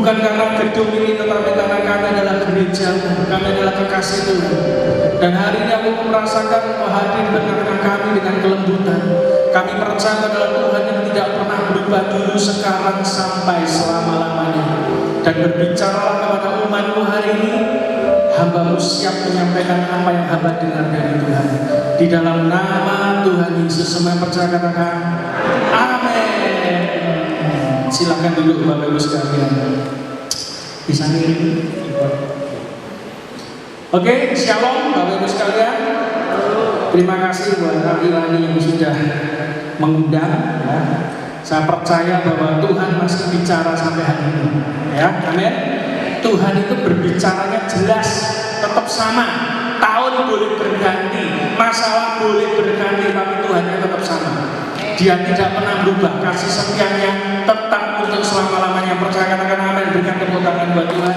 Bukan karena gedung ini, tetapi karena kami adalah gereja, kami adalah kekasih Tuhan. Dan hari ini aku merasakan hadir tengah-tengah kami dengan kelembutan. Kami percaya adalah Tuhan yang tidak pernah berubah dulu, sekarang, sampai selama-lamanya. Dan berbicaralah kepada umat-Mu hari ini. Hamba-Mu siap menyampaikan apa yang hamba dengar dari Tuhan. Di dalam nama Tuhan Yesus, semua percaya katakan amin. Silakan duduk Bapak Ibu sekalian. Bisa nih. Oke, shalom Bapak Ibu sekalian. Terima kasih buat Ilani yang sudah mengundang. Ya. Saya percaya bahwa Tuhan masih bicara sampai hari ini. Ya, amin. Tuhan itu berbicaranya jelas, tetap sama. Tahun boleh berganti, masalah boleh berganti, tapi Tuhannya tetap sama. Dia tidak pernah berubah, kasih setianya tetap untuk selama-lamanya. Percaya katakan amin, berikan tepuk tangan buat Tuhan.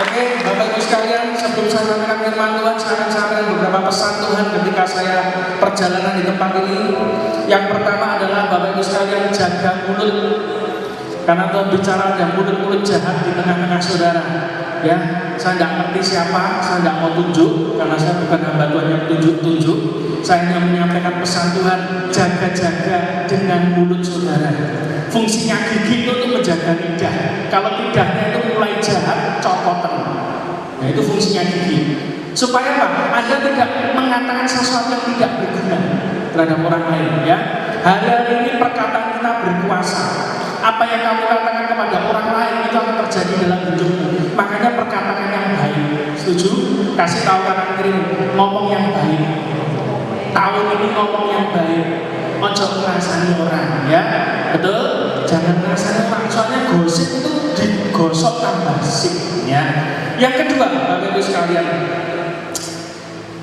Oke, Bapak Ibu sekalian, sebelum saya sampaikan firman Tuhan, saya akan sampaikan beberapa pesan Tuhan ketika saya perjalanan di tempat ini. Yang pertama adalah Bapak Ibu sekalian, jaga mulut. Karena Tuhan bicara ada mulut-mulut jahat di tengah-tengah saudara. Ya, saya tidak ngerti siapa, saya tidak mau tunjuk, karena saya bukan hamba Tuhan yang tunjuk-tunjuk. Saya hanya menyampaikan pesan Tuhan, jaga-jaga dengan mulut saudara. Fungsinya gigi itu untuk menjaga lidah. Kalau lidahnya itu mulai jahat, copotan. Nah, itu fungsinya gigi. Supaya apa? Anda tidak mengatakan sesuatu yang tidak berguna terhadap orang lain. Ya, hari-hari ini perkataan kita berkuasa. Apa yang kamu katakan kepada orang lain itu akan terjadi dalam hidupmu. Makanya perkataan yang baik. Setuju? Kasih tahu kanan kiri, ngomong yang baik. Tahun ini ngomong yang baik. Ojo ngerasani orang, ya. Betul? Jangan ngerasani orang. Soalnya gosip itu digosok tambah sip, ya. Yang kedua, Bapak Ibu sekalian,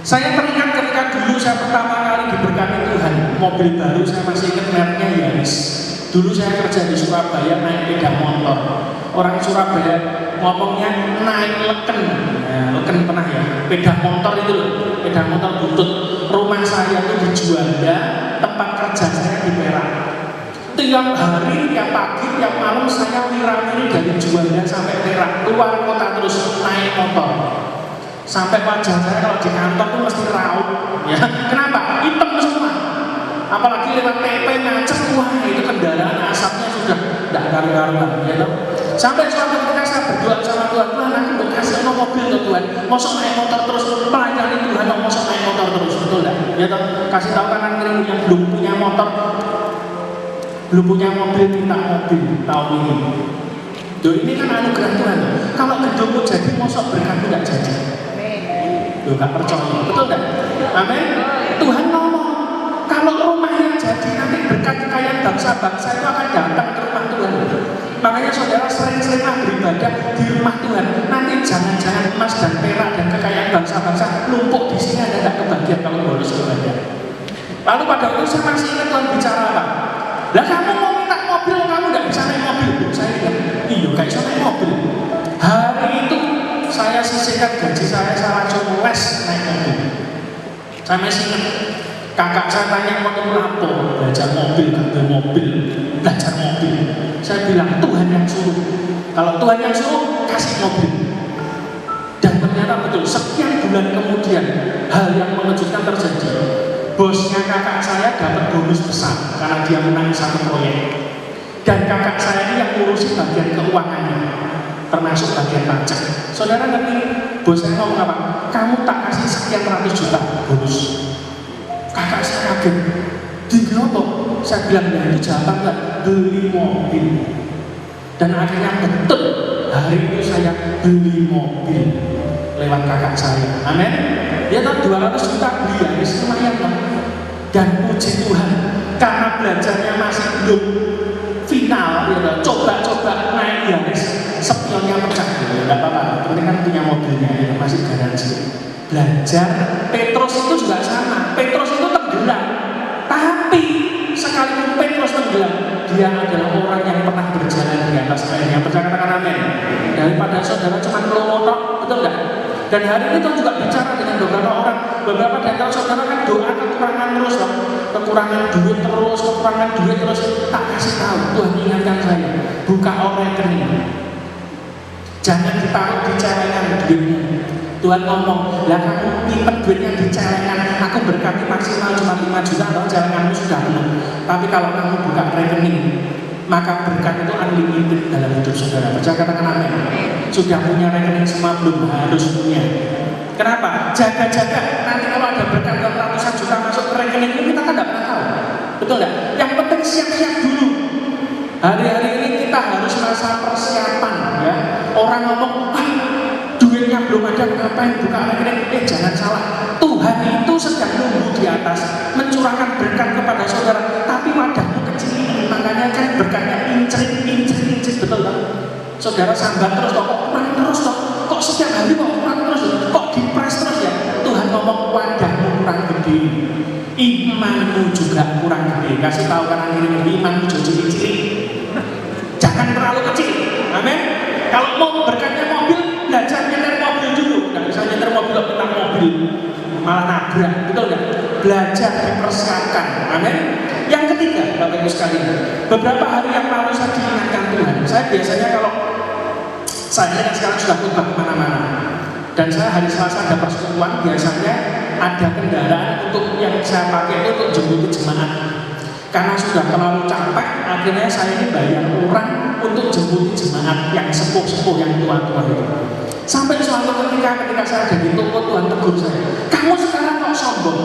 saya teringat ketika dulu saya pertama kali diberkati Tuhan, mobil baru saya masih ingat mereknya Yaris. Dulu saya kerja di Surabaya naik sepeda motor. Orang Surabaya ngomongnya naik leken. Nah, leken pernah ya? Sepeda motor itu loh, sepeda motor butut. Rumah saya itu di Juanda, tempat kerja saya di Perak. Tiap hari, tiap pagi, tiap malam saya wirawiri dari Juanda sampai Perak, keluar kota terus naik motor. Sampai wajah saya kalau di kantor tuh mesti raut. Ya. Kenapa? Hitam semua. Apalagi lewat PP macet, wah itu kendaraan asapnya sudah tidak karu-karuan, ya toh. Sampai suatu ketika saya berdoa sama Tuhan, Tuhan aku mau kasih mobil ke Tuhan, mosok naik motor terus, pelayani Tuhan, mosok naik motor terus, betul tidak? Ya toh, kasih tahu kanan kiri yang belum punya motor, belum punya mobil, minta mobil tahun ini. Duh, ini kan anugerah Tuhan. Kalau gedungmu jadi, mosok berkat tidak jadi. Duh, gak percaya, betul tidak? Amin. Tuhan ngomong. Kalau rumahnya jadi, nanti berkat kekayaan bangsa-bangsa itu akan datang ke rumah Tuhan. Makanya saudara sering-seringlah beribadah di rumah Tuhan. Nanti jangan-jangan emas dan perak dan kekayaan bangsa-bangsa numpuk di sini, Anda tidak kebagian kalau bolos ibadah. Lalu pada waktu saya masih ingat Tuhan bicara apa? Lah kamu mau minta mobil, kamu tidak bisa naik mobil. Saya ingat, iya gak bisa naik mobil. Hari itu saya sisihkan gaji saya langsung les naik mobil. Saya masih ingat. Kakak saya tanya mau apa? Belajar mobil, ngambil mobil, belajar mobil. Saya bilang Tuhan yang suruh. Kalau Tuhan yang suruh, kasih mobil. Dan ternyata betul, sekian bulan kemudian hal yang mengejutkan terjadi. Bosnya kakak saya dapat bonus besar karena dia menang satu proyek. Dan kakak saya ini yang ngurusin bagian keuangannya, termasuk bagian pajak. Saudara ngerti? Bos saya ngomong apa? Kamu tak kasih sekian ratus juta bonus. Kakak saya kaget, di apa? Saya bilang, ya itu jawaban kan, beli mobil. Dan akhirnya betul, hari itu saya beli mobil lewat kakak saya. Amin. Dia tahu 200 juta beli ya, ini lumayan kan. Dan puji Tuhan, karena belajarnya masih belum final, ya, coba-coba naik Yaris, spionnya pecah. Ya, tidak apa-apa, penting kan punya mobilnya, ya, masih garansi. Belajar, Petrus itu juga sama. Petrus itu tenggelam, tapi sekalipun Petrus tenggelam, dia adalah orang yang pernah berjalan di atas air. Yang percaya katakan amin. Daripada saudara cuma melongotok, betul nggak? Dan hari ini Tuhan juga bicara dengan beberapa orang. Beberapa di antara saudara kan doa kekurangan terus loh, kekurangan duit terus, kekurangan duit terus. Tak kasih tahu, Tuhan ingatkan saya, buka rekening. Jangan ditaruh di celengan duitnya. Tuhan ngomong, lah kamu nyimpen duitnya di celengan, aku berkati maksimal cuma 5 juta, atau celenganmu sudah penuh. Tapi kalau kamu buka rekening, maka berkat itu unlimited dalam hidup saudara. Percaya, katakan amin. Sudah punya rekening semua, belum harus punya. Kenapa? Jaga-jaga, nanti kalau ada berkat ratusan juta masuk ke rekening ini, kita kan tidak pernah tahu. Betul nggak? Yang penting siap-siap dulu. Hari-hari ini kita harus masa persiapan ya. Orang ngomong, duitnya belum ada, ngapain buka rekening? Jangan salah, Tuhan itu sedang nunggu di atas mencurahkan berkat kepada saudara, tapi wadahmu kecil, makanya kan berkatnya incrit, betul kan? Saudara sambat terus, kok kurang terus, kok setiap hari kok kurang terus, kok dipres terus ya? Tuhan ngomong, wadahmu kurang gede, imanmu juga kurang gede. Kasih tahu kanan kiri, imanmu juga cilik, jangan terlalu kecil. Amin. Kalau mau berkatnya mobil, belajar nyetir mobil dulu. Nggak bisa nyetir mobil, tentang mobil malah nabrak, betul nggak? Belajar dipersiapkan. Amin. Yang ketiga, Bapak Ibu sekalian, beberapa hari yang lalu saya diingatkan Tuhan. Saya biasanya kalau saya kan sekarang sudah khotbah kemana-mana, dan saya hari Selasa ada persekutuan, biasanya ada kendaraan untuk yang saya pakai itu untuk jemput jemaat. Karena sudah terlalu capek, akhirnya saya ini bayar orang untuk jemput jemaat yang sepuh-sepuh, yang tua-tua itu. Sampai suatu ketika saya ada di toko, Tuhan tegur saya, kamu sekarang kok sombong?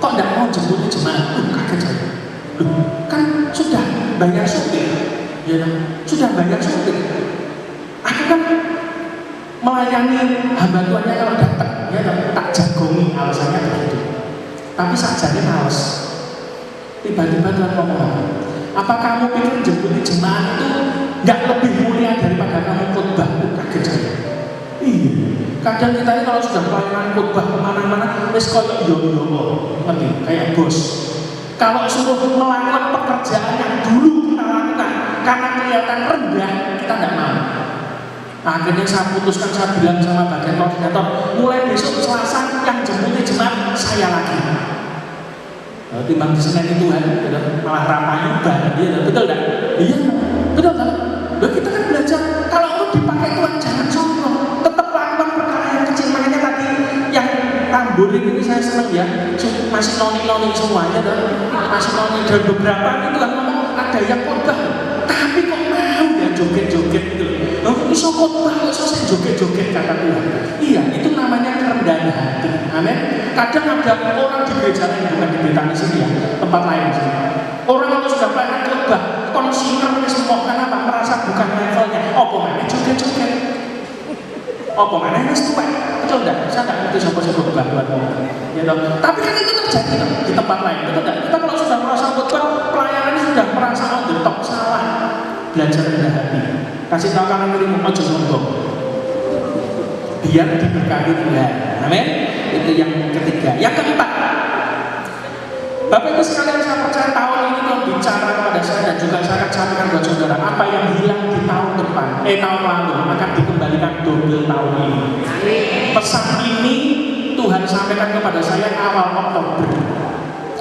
Kok tidak mau jemput jemaat? Kaget saya. Kan sudah bayar supir, ya, sudah bayar supir. Aku kan melayani hamba Tuhannya kalau datang, ya, tak jagongi, alasannya begitu. Tapi sajane males. Tiba-tiba Tuhan ngomong, apa kamu pikir jemput jemaat itu nggak lebih mulia daripada kamu khotbah? Kaget saya. Iya, kadang kita ini kalau sudah pelayanan khotbah kemana-mana, wes koyo yo-yo, ngerti? Kayak bos. Kalau suruh melakukan pekerjaan yang dulu kita lakukan karena kelihatan rendah, kita nggak mau. Akhirnya saya putuskan, saya bilang sama bagian koordinator, mulai besok Selasa yang jemput jemaat saya lagi. Timbang di Senin itu kan, malah ramai banget, ya, betul tak? Iya, betul tak? Loh, kita kan belajar, kalau itu dipakai Tuhan jangan sombong, tetap lakukan perkara yang kecil. Makanya tadi yang tambur ini saya senang ya, masih noni-noni semuanya, masih noni, dan beberapa itu kan ngomong ada yang khotbah, tapi kok mau ya joget-joget gitu. Loh, bisa khotbah kok selesai joget-joget, kata Tuhan. Iya, itu namanya kerendahan hati. Amin. Kadang ada orang di gereja lain, bukan di Betani sini ya, tempat lain sini. Orang kalau sudah pelayanan khotbah, konsinger semua, kenapa? Merasa bukan levelnya. Apa mana joget-joget? Apa mana yang sesuai? Betul enggak? Saya enggak ngerti siapa-siapa khotbah buat orang. Ya, tapi kan itu terjadi di tempat lain, betul enggak? Kita kalau sudah merasa khotbah, pelayanan sudah merasa on the top, salah. Belajar rendah hati. Kasih tahu kanan kirimu, ojo sombong. Biar diberkati Tuhan. Amin. Itu yang ketiga. Yang keempat, Bapak Ibu sekalian, saya percaya tahun ini Tuhan bicara kepada saya, dan juga saya akan sampaikan buat saudara, apa yang hilang di tahun depan, tahun lalu akan dikembalikan double tahun ini. Pesan ini Tuhan sampaikan kepada saya awal Oktober.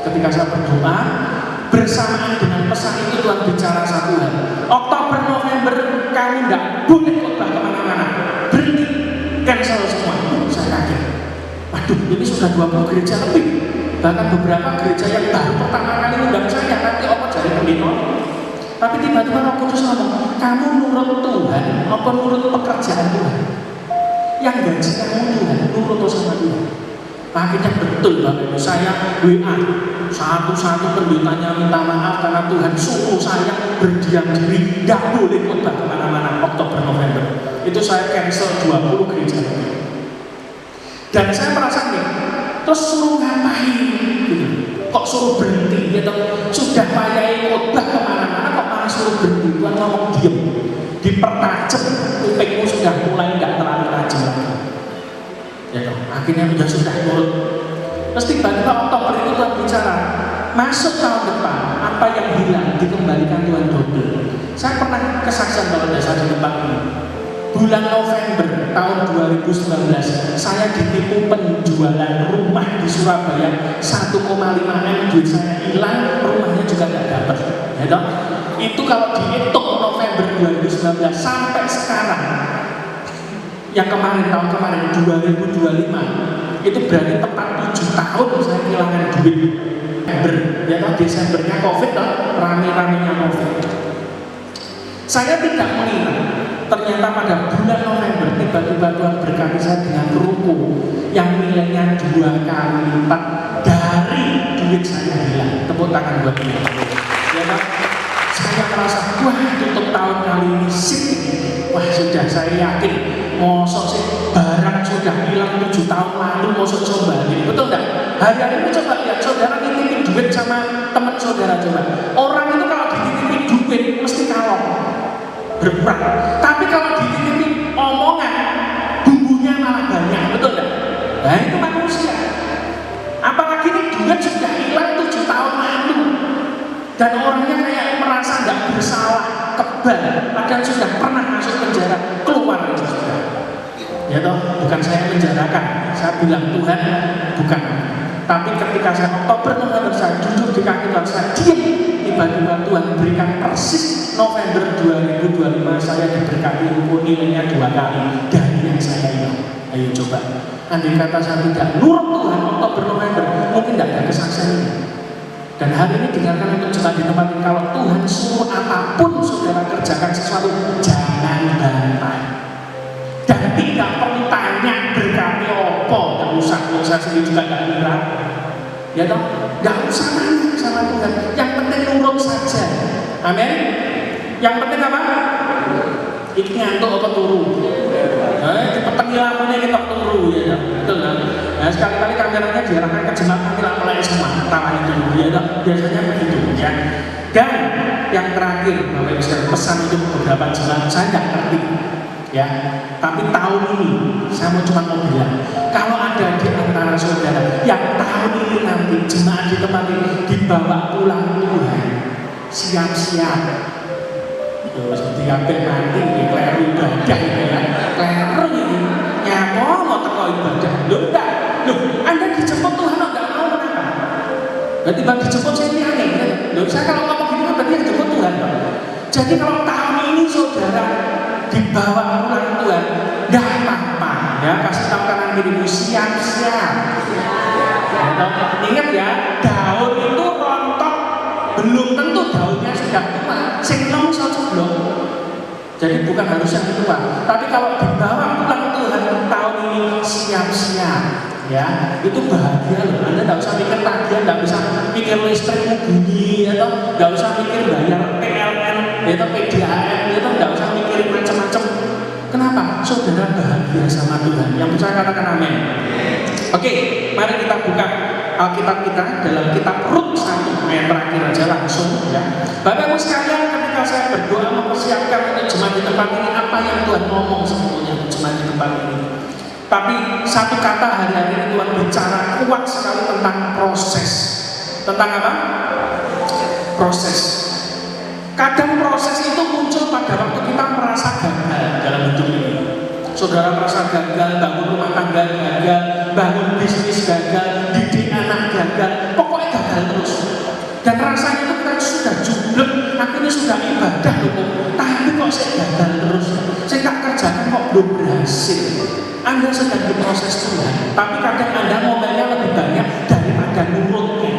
Ketika saya berdoa, bersamaan dengan pesan itu Tuhan bicara satu hal. Oktober, November, kami tidak boleh khotbah kemana-mana. Berhenti, cancel semua. Saya kaget. Waduh, ini sudah 20 gereja lebih. Bahkan beberapa gereja yang baru pertama kali undang saya, nanti apa jadi pendeta. Tapi tiba-tiba Roh Kudus ngomong, kamu nurut Tuhan, apa nurut pekerjaan Tuhan? Yang gaji kamu Tuhan, nurut sama Tuhan. Akhirnya betul Bapak Ibu, saya WA satu-satu pendetanya minta maaf karena Tuhan suruh saya berdiam diri, gak boleh khotbah kemana-mana Oktober November. Itu saya cancel 20 gereja. Dan saya merasa nih, terus suruh ngapain? Gitu. Kok suruh berhenti? Gitu. Sudah payah khotbah kemana-mana, kok malah suruh berhenti? Tuhan ngomong diam, dipertajam, kupingmu sudah mulai gak terlalu tajam lagi. Ya, akhirnya sudah nurut. Terus tiba-tiba Oktober itu Tuhan bicara, masuk tahun depan, apa yang hilang dikembalikan Tuhan double. Saya pernah kesaksian kalau dasar di tempat ini. bulan November tahun 2019 saya ditipu penjualan rumah di Surabaya 1,5 M, duit saya hilang, rumahnya juga nggak dapat, ya toh? Itu kalau dihitung November 2019 sampai sekarang, yang kemarin, tahun kemarin 2025, itu berarti tepat 7 tahun saya kehilangan duit. Ya toh, Desembernya Covid toh, rame-ramenya Covid. Saya tidak mengira ternyata pada bulan November tiba-tiba Tuhan berkati saya dengan ruko yang nilainya 2 kali lipat dari duit saya hilang. Tepuk tangan buat dia. Ya kan? Saya merasa wah tutup tahun kali ini sip. Wah sudah, saya yakin mosok sih barang sudah hilang 7 tahun lalu mosok coba ini. Betul enggak? Hari ini coba lihat saudara nitipin duit sama teman saudara coba. Orang itu kalau dititipin duit mesti kalong, berkurang. Tapi kalau dititipin omongan, bumbunya malah banyak, betul nggak? Nah itu manusia. Apalagi ini duit sudah hilang 7 tahun lalu, dan orangnya kayak merasa nggak bersalah, kebal, padahal sudah pernah masuk penjara, keluar itu sudah. Ya toh, bukan saya menjarakan, saya bilang Tuhan bukan. Tapi ketika saya Oktober November saya duduk di kaki Tuhan, saya diam, tiba-tiba Tuhan berikan persis November 2025 saya diberkati ruko nilainya 2 kali dari yang saya hilang. Ayo coba, andai kata saya tidak nurut Tuhan Oktober November, mungkin tidak ada kesaksian ini. Dan hari ini dengarkan untuk jemaat di tempat ini, kalau Tuhan suruh apapun saudara kerjakan sesuatu, jangan bantah. Dan tidak perlu tanya berkati opo, tidak usah, saya sendiri juga tidak ngira. Ya toh, tidak usah tanya sama Tuhan. Yang penting nurut saja. Amin. Yang penting apa? Iki ngantuk apa turu? Dipetengi lampunya kita turu ya, betul kan? Nah sekali-kali kameranya diarahkan ke jemaat nanti lampunya semua, tawa itu ya toh, biasanya begitu ya. Dan yang terakhir, Bapak Ibu sekalian, pesan untuk beberapa jemaat saya tidak ngerti. Ya, tapi tahun ini saya cuma mau bilang, kalau ada di antara saudara yang tahun ini nanti jemaat di tempat ini dibawa pulang Tuhan, siap-siap. Seperti kabeh nanti kleru ibadah ya, kleru ini nyapa mau teko ibadah. Loh enggak, loh Anda dijemput Tuhan enggak mau kenapa? Berarti bang dijemput saya ini aneh kan? Loh saya kalau ngomong gini kan berarti yang dijemput Tuhan. Jadi kalau tahun ini saudara dibawa pulang Tuhan, enggak apa-apa ya, kasih tahu kanan kirimu siap-siap. Ingat ya, daun itu rontok belum tentu daunnya sudah tua, sing nom ceblok. Jadi bukan harus yang tua, tapi kalau dibawa pulang Tuhan tahun ini siap-siap ya, itu bahagia loh. Anda tidak usah mikir tagihan, tidak usah mikir listrikmu bunyi atau tidak usah mikir bayar PLN atau PDAM, itu tidak usah mikirin macam-macam. Kenapa? Saudara bahagia sama Tuhan. Yang percaya katakan amin. Oke, mari kita buka Alkitab kita dalam kitab Rut 1 ayat terakhir aja langsung ya. Bapak Ibu sekalian, ketika saya berdoa mempersiapkan untuk jemaat di tempat ini, apa yang Tuhan ngomong sebetulnya untuk jemaat di tempat ini? Tapi satu kata hari-hari ini Tuhan bicara kuat sekali tentang proses. Tentang apa? Proses. Kadang proses itu muncul pada waktu kita merasa gagal dalam hidup ini. Saudara merasa gagal, bangun rumah tangga gagal, bangun bisnis gagal, didik anak gagal, pokoknya gagal terus. Dan rasanya itu kita sudah jublek, aku ini sudah ibadah loh, tapi kok saya gagal terus, saya tak kerjakan kok belum berhasil. Anda sedang diproses Tuhan, tapi kadang Anda ngomelnya lebih banyak daripada nurutnya.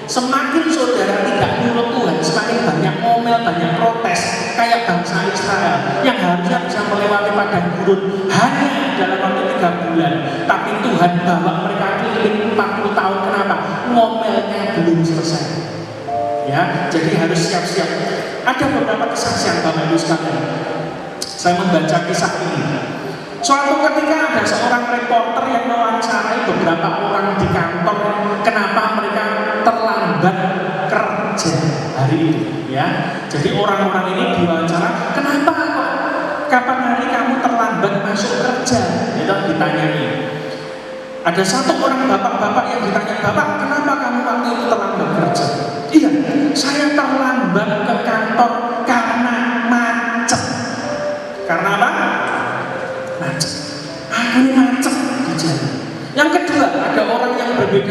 Semakin saudara tidak nurut Tuhan, semakin banyak ngomel, banyak protes, kayak bangsa Israel yang harusnya bisa melewati padang gurun hanya dalam waktu 3 bulan, tapi Tuhan bawa mereka keliling 40 tahun. Kenapa? Ngomelnya belum selesai. Ya, jadi harus siap-siap. Ada beberapa kesaksian Bapak Ibu sekalian. Saya membaca kisah ini. Suatu ketika ada seorang reporter yang mewawancarai beberapa orang di kantor, kenapa mereka terlambat kerja hari itu, ya. Jadi orang-orang ini diwawancara, kenapa kok kapan hari kamu terlambat masuk kerja? Itu ditanyai. Ada satu orang bapak-bapak yang ditanya, Bapak, kenapa kamu waktu itu terlambat kerja? Iya, saya terlambat ke kantor karena macet. Karena apa?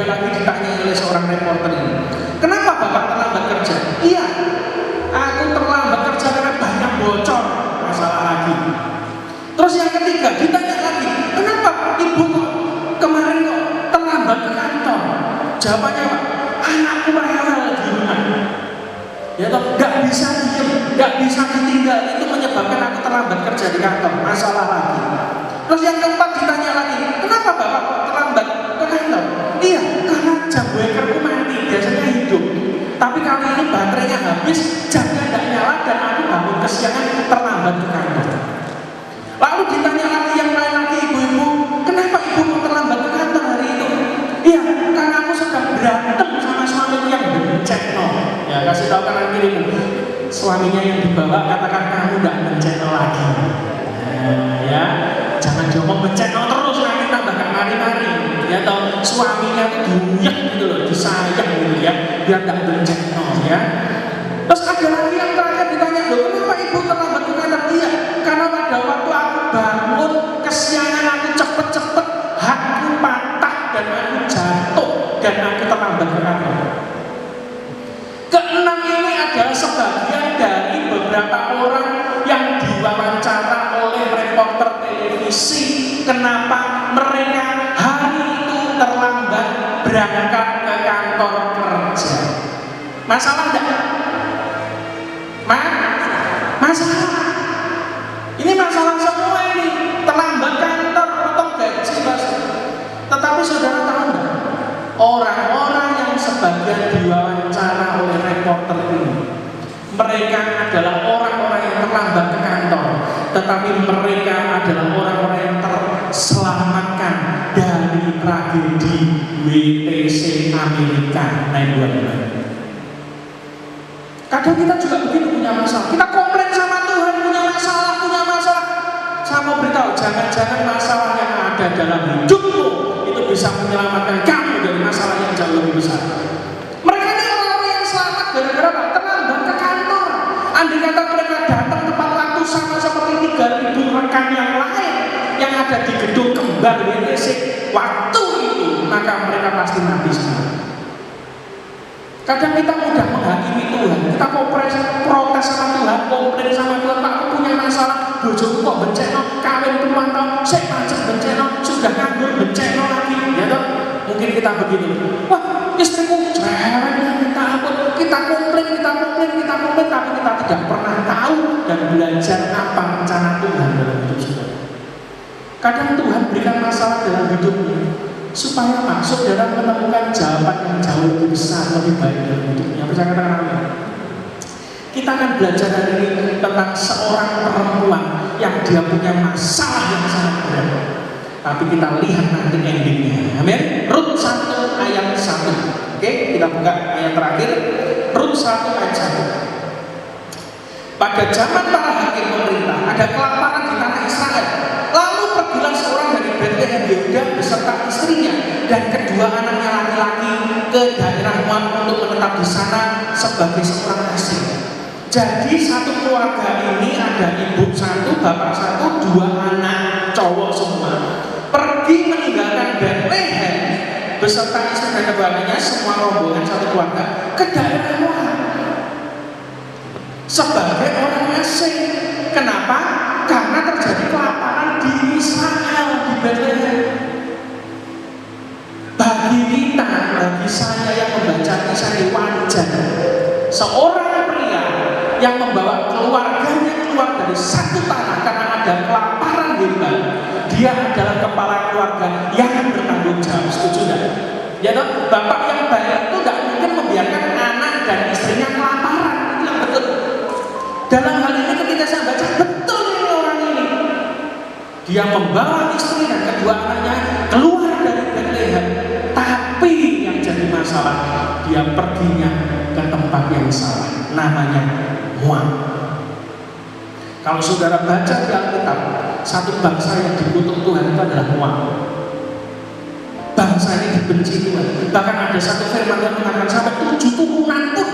lagi ditanya oleh seorang reporter ini, kenapa Bapak terlambat kerja? Iya, aku terlambat kerja karena banyak bocor masalah lagi. Terus yang ketiga ditanya lagi, kenapa ibu kok kemarin kok terlambat ke kantor? Jawabannya Pak, anakku rewel di rumah. Ya toh, nggak bisa diem, nggak bisa ditinggal, itu menyebabkan aku terlambat kerja di kantor, masalah lagi. Terus yang keempat ditanya lagi, kenapa Bapak kok terlambat ke kantor? Iya, karena jam wakerku mati, biasanya hidup. Tapi kali ini baterainya habis, jamnya nggak nyala dan aku bangun kesiangan terlambat ke kantor. Lalu ditanya lagi yang lain lagi, ibu-ibu, kenapa ibu kok terlambat ke kantor hari itu? Iya, karena aku sedang berantem sama suamiku yang bencet no. Ya, kasih tahu kanan kirimu, suaminya yang dibawa katakan kamu nggak bencet no lagi. Ya, jangan diomong bencet no terus, nanti tambah gak mari-mari. Ya, atau suaminya itu diuyak gitu loh, disayang gitu ya, biar nggak bencet no ya. Terus ada lagi yang terakhir ditanya, loh kenapa ibu terlambat ke kantor? Iya, karena pada waktu aku bangun kesiangan, aku cepet-cepet, hakku patah dan aku jatuh dan aku terlambat ke kantor. Keenam ini adalah sebagian dari beberapa orang yang diwawancara oleh reporter televisi, kenapa mereka hari itu terlambat berangkat ke kantor kerja. Masalah enggak? Masalah. Ini masalah semua ini, terlambat kantor, potong gaji, Mas. Tetapi saudara tahu enggak? Orang-orang yang sebagian diwawancara oleh reporter ini, mereka adalah orang-orang yang terlambat ke kantor, tetapi mereka adalah orang-orang yang terselamatkan dari tragedi WTC Amerika 9/11. Kadang kita juga begitu punya masalah. Kita komplain sama Tuhan, punya masalah. Saya mau beritahu, jangan-jangan masalah yang ada dalam hidupmu itu bisa menyelamatkan kamu dari masalah yang jauh lebih besar. Mereka ini orang-orang yang selamat gara-gara apa? Terlambat ke kantor. Andai kata mereka datang tepat waktu sama seperti 3.000 rekan yang lain yang ada di gedung kembar WTC waktu itu, maka mereka pasti mati semua. Kadang kita mudah menghakimi Tuhan, kita protes sama Tuhan, komplain sama Tuhan, Pak, aku punya masalah, bojoku kok benceno, kawin puluhan tahun, saya pajak benceno, sudah nganggur benceno lagi, ya toh? Mungkin kita begitu, wah istriku cerewet, minta ampun, kita komplain, tapi kita tidak pernah tahu dan belajar apa rencana Tuhan dalam hidup kita. Kadang Tuhan berikan masalah dalam hidupmu, supaya saudara menemukan jawaban yang jauh lebih besar, lebih baik dalam hidupnya. Percaya katakan amin. Kita akan belajar hari ini tentang seorang perempuan yang dia punya masalah yang sangat berat. Tapi kita lihat nanti endingnya. Amin. Rut 1 ayat 1. Oke, kita buka ayat terakhir. Rut 1 ayat 1. Pada zaman para hakim pemerintah, ada kelaparan di tanah Israel. Lalu pergilah seorang dari Betlehem Yehuda beserta istrinya dan kedua anaknya laki-laki ke daerah Moab untuk menetap di sana sebagai seorang asing. Jadi satu keluarga ini ada ibu satu, bapak satu, dua anak cowok semua. Pergi meninggalkan Betlehem beserta istri dan kedua anaknya, semua rombongan satu keluarga ke daerah Moab sebagai orang asing. Kenapa? Karena terjadi kelaparan di Israel, di Betlehem. Bagi saya yang membaca kisah ini wajar seorang pria yang membawa keluarganya keluar dari satu tanah karena ada kelaparan hebat. Dia adalah kepala keluarga yang bertanggung jawab. Setuju tidak? Ya toh, bapak yang baik itu tidak mungkin membiarkan anak dan istrinya kelaparan. Itu yang betul. Dalam hal ini ketika saya baca, betul ini orang ini. Dia membawa istri dan kedua anaknya keluar dari Betlehem. Tapi yang jadi masalah, dia perginya ke tempat yang salah. Namanya Moab. Kalau saudara baca di Alkitab, satu bangsa yang dikutuk Tuhan itu adalah Moab. Bangsa ini dibenci Tuhan. Bahkan ada satu firman yang mengatakan sampai 7 turunan pun,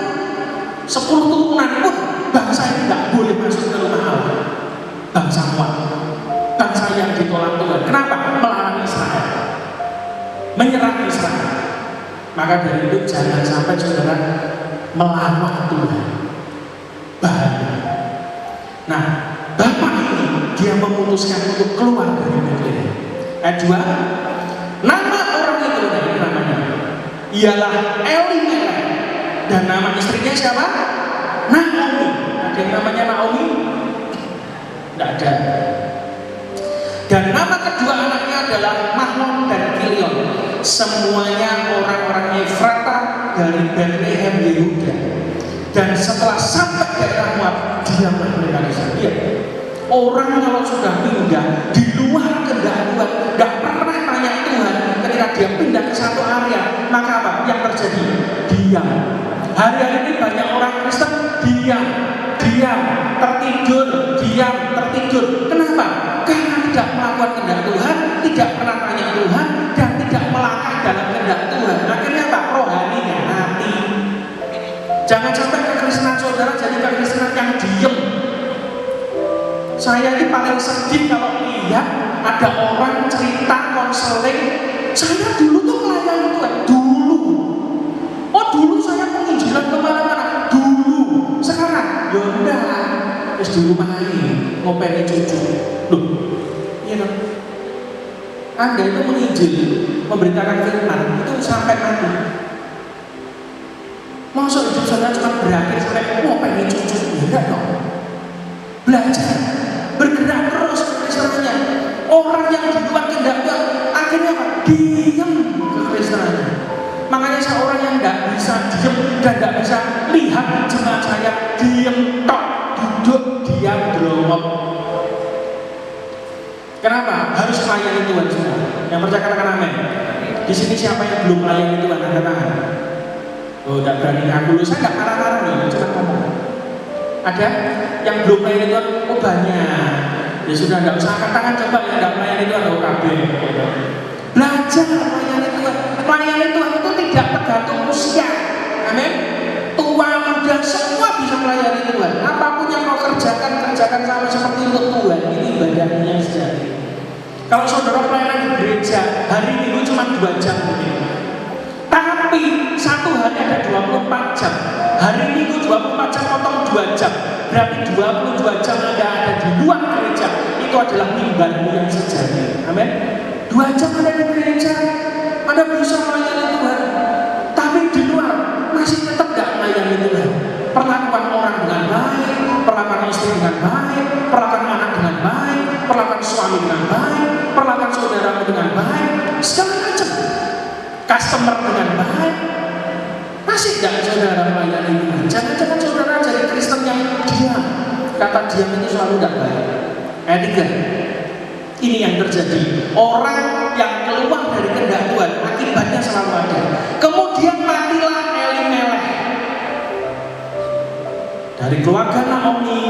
10 turunan pun bangsa ini tidak boleh masuk ke rumah Allah. Bangsa Moab, bangsa yang ditolak Tuhan. Kenapa? Melarang Israel, menyerang Israel. Maka dari itu jangan sampai saudara melawan Tuhan. Bahaya. Nah, Bapak ini dia memutuskan untuk keluar dari Betlehem. Ayat 2, nama orang itu, nah ini namanya, ialah Elimelek, dan nama istrinya siapa? Naomi. Ada yang namanya Naomi? Tidak ada. Dan nama kedua anaknya adalah Mahlon dan Kilion. Semuanya orang-orang Efrata dari Betlehem Yehuda. Dan setelah sampai daerah Moab, dia mereka di sana. Orang kalau sudah pindah di luar kehendak Tuhan, nggak pernah tanya Tuhan. Ketika dia pindah ke satu area, maka apa yang terjadi? Diam. Hari-hari ini banyak orang Kristen diam, tertidur. Kenapa? Karena tidak melakukan kehendak Tuhan, tidak pernah tanya Tuhan, dan tidak melangkah dalam kehendak Tuhan. Akhirnya apa? Rohaninya mati. Jangan sampai kekristenan saudara jadi kekristenan yang diem. Saya ini paling sedih kalau lihat ada orang cerita konseling, saya dulu tuh melayani Tuhan, dulu. Oh dulu saya penginjilan kemana-mana, dulu. Sekarang, yaudah, terus di rumah ini ngopeni cucu. Loh, iya kan? Anda itu menginjil, memberitakan firman itu sampai mati. Masa hidup saudara cuma berakhir sampai ngopeni cucu? Enggak dong. Belajar, bergerak terus kekristenannya. Orang yang di luar kehendak Tuhan akhirnya apa? Diam kekristenannya. Makanya seorang yang tidak bisa diam dan tidak bisa lihat jemaat saya diam tok, duduk diam dromok. Kenapa? Harus melayani Tuhan semua. Yang percaya katakan amin. Di sini siapa yang belum melayani Tuhan? Angkat tangan. Oh, tidak berani ngaku. Saya nggak marah-marah nih, cuma ngomong. Ada yang belum melayani Tuhan? Oh banyak. Ya sudah, nggak usah angkat tangan, coba yang nggak melayani Tuhan. Oh kabeh. Belajar melayani Tuhan. Melayani Tuhan itu tidak tergantung usia. Amin. Tua muda semua bisa melayani Tuhan. Apapun yang kau kerjakan sama seperti untuk Tuhan. Ini ibadahnya sejati. Kalau saudara pelayanan di gereja hari Minggu cuma 2 jam mungkin. Tapi satu hari ada 24 jam. Hari Minggu 24 jam potong 2 jam. Berarti 22 jam Anda ada di luar gereja. Itu adalah mimbarmu yang sejati. Amin. 2 jam ada di gereja, Anda bisa melayani Tuhan. Tapi di luar masih tetap tidak melayani Tuhan. Perlakuan orang dengan baik, perlakuan istri dengan baik, perlakuan anak dengan baik, perlakuan suami dengan baik, perlakuan saudara dengan baik, segala macam. Customer dengan baik, masih tidak saudara melayani Tuhan. Jangan-jangan saudara jadi Kristen yang diam. Kata diam itu selalu tidak baik. Ayat 3. Ini yang terjadi. Orang yang keluar dari kehendak Tuhan, akibatnya selalu ada. Kemudian matilah Elimelek. Dari keluarga Naomi,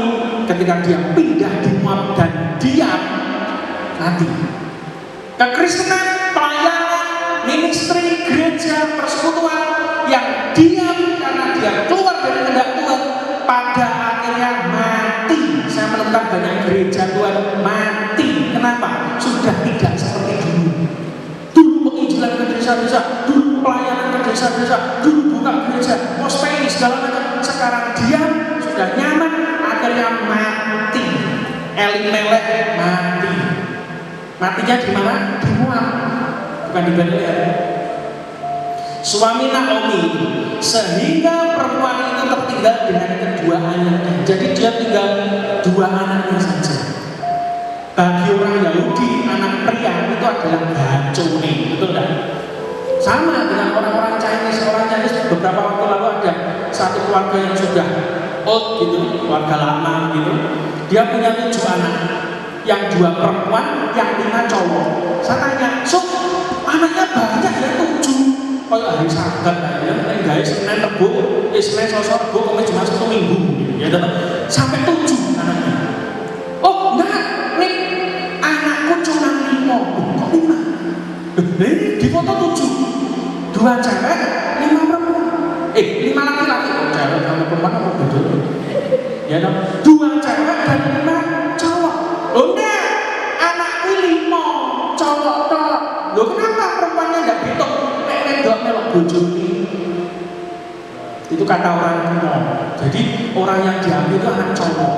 ketika dia pindah di Moab dan diam, mati. Kekristenan, pelayanan, ministry, gereja, persekutuan yang diam karena dia keluar dari kehendak Tuhan, pada akhirnya mati. Saya menemukan banyak gereja Tuhan mati. Kenapa? Sudah tidak seperti dulu. Dulu penginjilan ke desa-desa, dulu pelayanan ke desa-desa, dulu buka gereja, mospeni segala macam. Sekarang diam, sudah nyaman, akhirnya mati. Elimelek mati. Matinya di mana? Di Moab, bukan di Betlehem. Suami Naomi, sehingga perempuan itu tertinggal dengan kedua anaknya. Jadi dia tinggal 2 anaknya saja. Bagi orang Yahudi, anak pria itu adalah bacone, betul tak? Sama dengan orang-orang Chinese. Orang Chinese beberapa waktu lalu ada satu keluarga yang sudah old gitu, keluarga lama gitu. Dia punya 7 anak, yang 2 perempuan, yang 5 cowok. Saya tanya, so anaknya banyak ya 7. Kalau hari Sabat ya, guys, Senin Rebo, Senin Selasa Rebo, Kamis Jumat Sabtu Minggu, ya tetap sampai 7 anaknya. Oh enggak, nih anakku cuma 5. Kok 5? Ini di foto 7, 2 cewek, 5 perempuan. 5 laki-laki, cewek sama perempuan apa betul? Ya dong, 2 cewek dan 5 cowok. Oh enggak, anakku 5 cowok. Loh kenapa perempuannya enggak hitung? Dok melok bojone. Itu kata orang kuno. Jadi orang yang diambil itu anak cowok.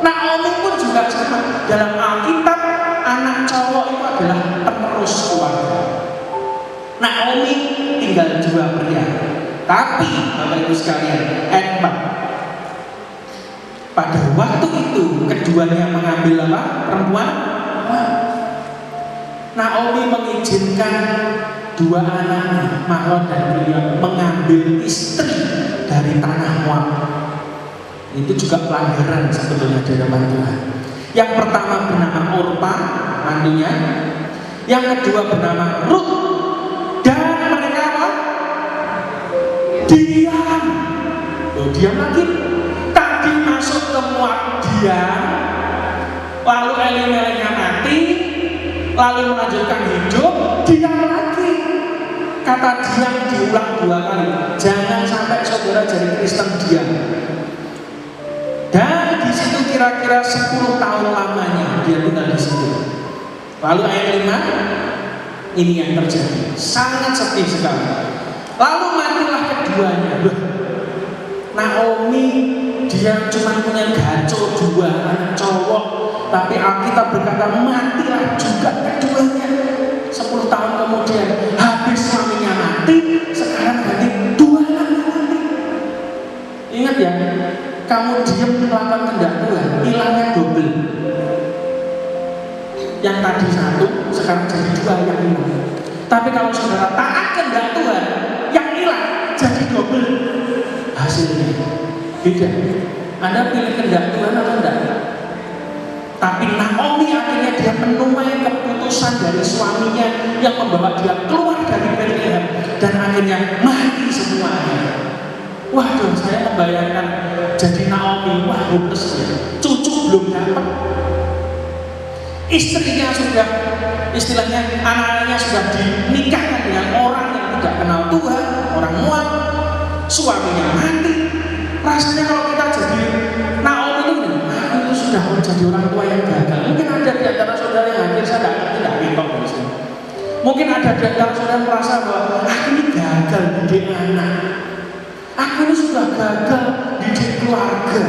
Naomi pun juga sama. Dalam Alkitab anak cowok itu adalah penerus keluarga. Naomi tinggal 2 pria. Tapi Bapak Ibu sekalian, ayat 4. Pada waktu itu keduanya mengambil apa? Perempuan. Naomi mengizinkan 2 anaknya, Mahlon dan Kilion, mengambil istri dari tanah Moab. Itu juga pelanggaran sebetulnya di hadapan Tuhan. Yang pertama bernama Orpa, mantunya. Yang kedua bernama Rut. Dan mereka apa? Diam. Diam lagi. Tadi masuk ke Moab diam. Lalu Elimeleknya mati. Lalu melanjutkan hidup, diam lagi. Kata diam diulang 2 kali. Jangan sampai saudara jadi Kristen diam. Dan di situ kira-kira 10 tahun lamanya dia tinggal di situ. Lalu ayat 5, ini yang terjadi. Sangat sedih sekali. Lalu matilah keduanya. Naomi dia cuma punya gaco 2 anak cowok, tapi Alkitab berkata matilah juga keduanya. 10 tahun kemudian habis suaminya mati, sekarang ganti 2 anaknya mati. Ingat ya, kamu diam melakukan kehendak Tuhan, hilangnya double. Yang tadi 1, sekarang jadi 2 yang hilang. Tapi kalau saudara taat kehendak Tuhan, yang hilang jadi double hasilnya. Beda. Anda pilih kehendak Tuhan atau enggak? Tapi Naomi akhirnya dia menuai keputusan dari suaminya yang membawa dia keluar dari Bethlehem dan akhirnya mati semuanya. Waduh, saya membayangkan jadi Naomi, wah hopeless ya. Cucu belum dapat, istrinya sudah, istilahnya anak-anaknya sudah dinikahkan dengan orang yang tidak kenal Tuhan, orang Moab, suaminya mati. Rasanya kalau kita jadi Naomi itu sudah menjadi orang tua yang gagal. Mungkin ada di antara saudara yang hadir, saya tidak pintok di sini. Mungkin ada di antara saudara yang merasa bahwa aku ini gagal didik anak, aku ini sudah gagal didik keluarga,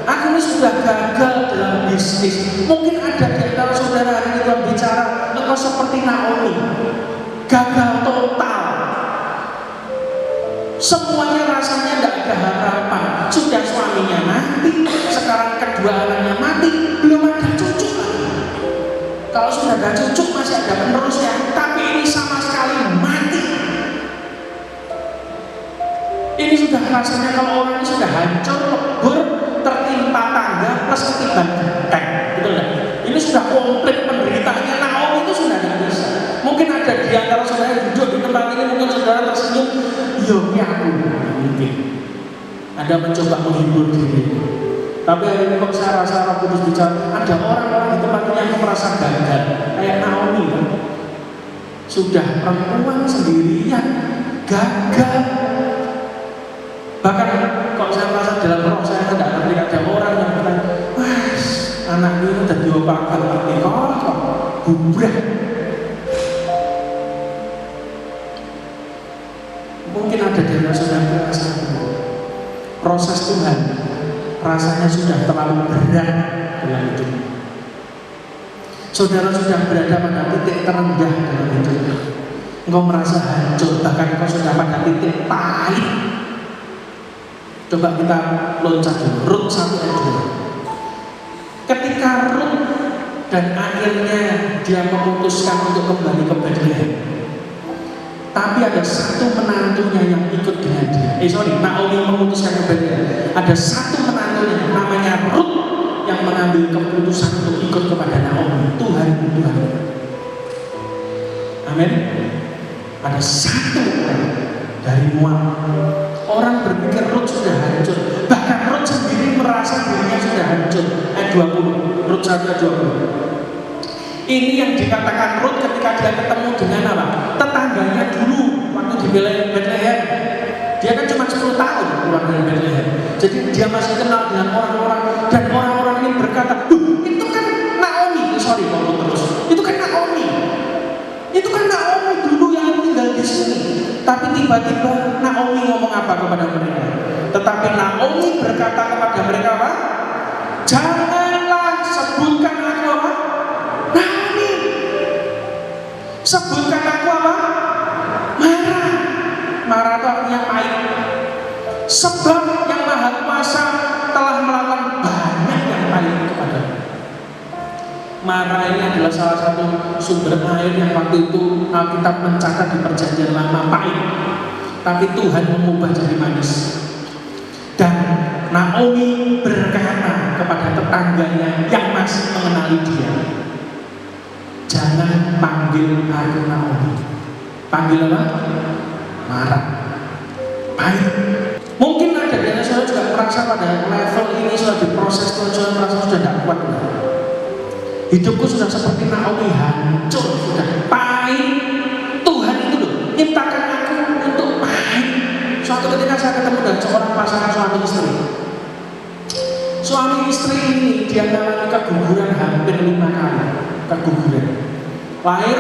aku ini sudah gagal dalam bisnis. Mungkin ada di antara saudara hari ini yang bicara engkau seperti Naomi, gagal total. Semuanya rasanya tidak ada harapan. Sudah suaminya mati, sekarang kedua anaknya mati, belum ada cucu lagi. Kalau sudah ada cucu masih ada penerusnya, tapi ini sama sekali mati. Ini sudah rasanya kalau orang ini sudah hancur, lebur, tertimpa tangga plus ketiban genteng, betul nggak? Ini sudah komplit penderitaannya. Naomi itu sudah tidak bisa. Mungkin ada di antara saudara yang duduk di tempat ini, mungkin saudara tersenyum, ya aku mungkin. Anda mencoba menghibur diri. Tapi hari ini kok saya rasa Roh Kudus bicara, ada orang-orang di tempat ini yang merasa gagal, kayak Naomi kan? Sudah perempuan sendirian, gagal. Bahkan kalau saya merasa dalam roh saya tidak ngerti, ada orang yang berkata, wah, anaknya ini udah diopakan, kok bubrah. Mungkin ada di antara saudara yang merasa proses Tuhan rasanya sudah terlalu berat dalam hidup. Saudara sudah berada pada titik terendah dalam hidup. Engkau merasa hancur, bahkan engkau sudah pada titik pahit. Coba kita loncat dulu, Rut 1 ayat 2. Ketika Rut dan akhirnya dia memutuskan untuk kembali ke Bethlehem, tapi ada satu menantunya yang ikut dengan dia. Naomi memutuskan ke Bethlehem. Ada satu menantunya namanya Rut yang mengambil keputusan untuk ikut kepada Naomi. Tuhan. Amin. Ada satu orang dari Moab. Orang berpikir Rut sudah hancur. Bahkan Rut sendiri merasa dirinya sudah hancur. Ayat 20. Rut 1 ayat 20. Ini yang dikatakan Rut ketika dia ketemu dengan apa? Tetangganya dulu waktu di Bethlehem. Dia kan cuma 10 tahun keluar dari Bethlehem. Jadi dia masih kenal dengan orang-orang, dan orang-orang ini berkata, itu kan Naomi. Itu kan Naomi. Itu kan Naomi dulu yang tinggal di sini. Tapi tiba-tiba Naomi ngomong apa kepada mereka? Tetapi Naomi berkata kepada mereka apa? Janganlah sebutkan aku apa? Naomi. Sebutkan aku apa? Mara. Mara itu artinya pahit. Sebab yang Maha Kuasa telah melakukan banyak yang pahit kepadamu. Mara ini adalah salah satu sumber air yang waktu itu Alkitab mencatat di Perjanjian Lama pahit, tapi Tuhan mengubah jadi manis. Dan Naomi berkata kepada tetangganya yang masih mengenali dia, jangan panggil aku Naomi, panggil apa? Mara. Pahit. Mungkin ada di antara saudara juga merasa pada level ini sudah diproses, saudara merasa sudah tidak kuat. Hidupku sudah seperti Naomi, hancur, sudah pahit. Tuhan itu loh nyiptakan aku untuk pahit. Suatu ketika saya ketemu dengan seorang pasangan suami istri. Suami istri ini dia mengalami keguguran hampir 5 kali. Keguguran. Lahir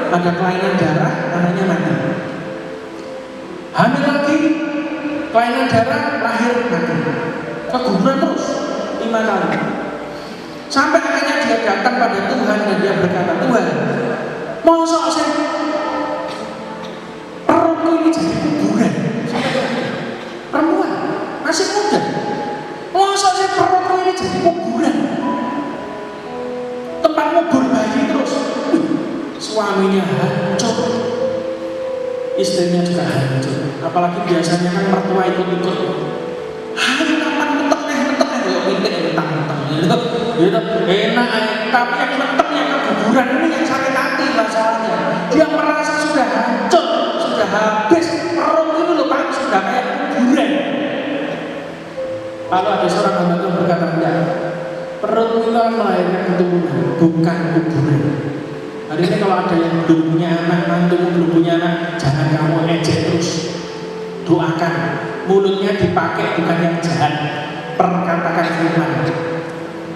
ada kelainan darah, anaknya mati. Hamil lagi, kelainan darah, lahir mati. Keguguran terus 5 kali. Sampai akhirnya dia datang pada Tuhan dan dia berkata, Tuhan, mosok saya perutku ini jadi kuburan. Perempuan masih muda, mosok saya perutku ini jadi kuburan, tempat ngubur bayi terus. Suaminya hancur, istrinya juga hancur. Apalagi biasanya kan mertua ikut-ikut. Hari kapan mentek ya pintek mentang-mentang gitu. Enak, tapi yang menteknya keguguran ini yang sakit hati masalahnya. Dia merasa sudah hancur, sudah habis. Perut itu loh Pak, sudah kayak kuburan. Lalu ada seorang hamba Tuhan berkata, enggak, perut itu akan melahirkan keturunan, bukan kuburan. Hari ini kalau ada yang belum punya anak, mantumu belum punya anak, jangan kamu ejek terus. Doakan, mulutnya dipakai bukan yang jahat, perkatakan firman.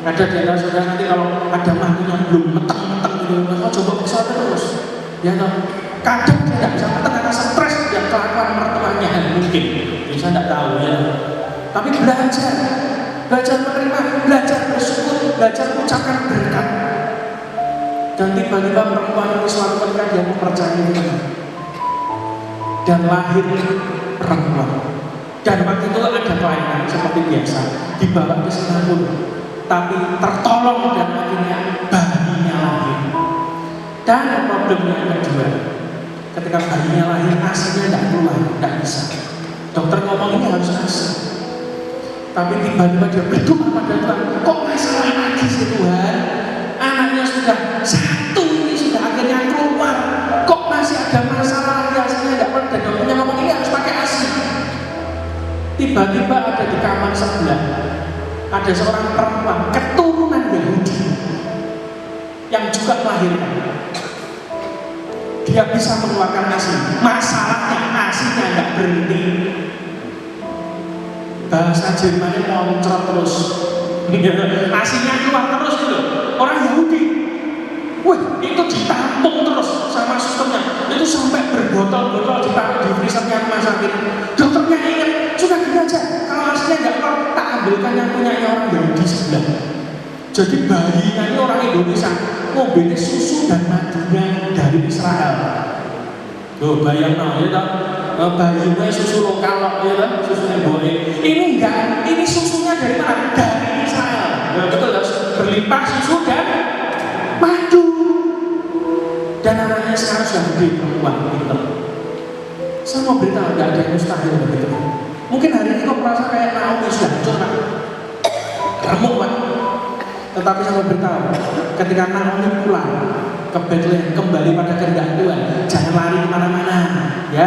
Ada di antara saudara nanti kalau ada mantunya belum meteng-meteng gitu, oh coba kesal terus. Ya toh, kadang dia tidak bisa meteng karena stres dan kelakuan mertuanya mungkin, bisa tidak tahu ya. Tapi belajar menerima, belajar bersyukur, belajar mengucapkan berkat. Dan tiba-tiba perempuan ini suatu ketika dia mempercayai Tuhan dan lahir perempuan. Dan waktu itu ada kelainan seperti biasa, dibawa ke Singapura, tapi tertolong dan akhirnya bayinya lahir. Dan problemnya yang kedua, ketika bayinya lahir asinya tidak keluar, tidak bisa. Dokter ngomong ini harus asi. Tapi tiba-tiba dia berdoa pada Tuhan, kok masalah lagi sih Tuhan? Anaknya sudah satu ini sudah akhirnya keluar, kok masih ada masalah lagi asinya tidak keluar? Dan dokternya ngomong ini harus pakai asi. Tiba-tiba ada di kamar sebelah ada seorang perempuan keturunan Yahudi yang juga melahirkan. Dia bisa mengeluarkan asi. Masalahnya asinya nggak berhenti. Bahasa Jermannya moncrot terus. Asinya keluar terus itu. Orang Yahudi. Wih, itu ditampung terus sama susternya. Itu sampai berbotol-botol ditaruh di freezernya rumah sakit. Dokternya ingat, sudah gini aja. Kalau asinya nggak keluar, tak ambilkan yang punyanya orang Yahudi sebelah. Jadi bayinya ini orang Indonesia, mobilnya susu dan madunya dari Israel. Tuh bayang no, ya toh, bayinya susu lokal, ya toh, susunya boleh. Ini enggak, ini susunya dari mana? Dari Israel. Ya betul, berlimpah susu dan madu. Dan anaknya sekarang sudah gede perempuan, gitu. Saya mau beritahu, enggak ada yang mustahil begitu. Mungkin hari ini kau merasa kayak Naomi sudah hancur, Pak. Remuk, Pak. Tetapi saya mau beritahu, ketika Naomi pulang ke Bethlehem, kembali pada kehendak Tuhan, jangan lari kemana-mana, ya.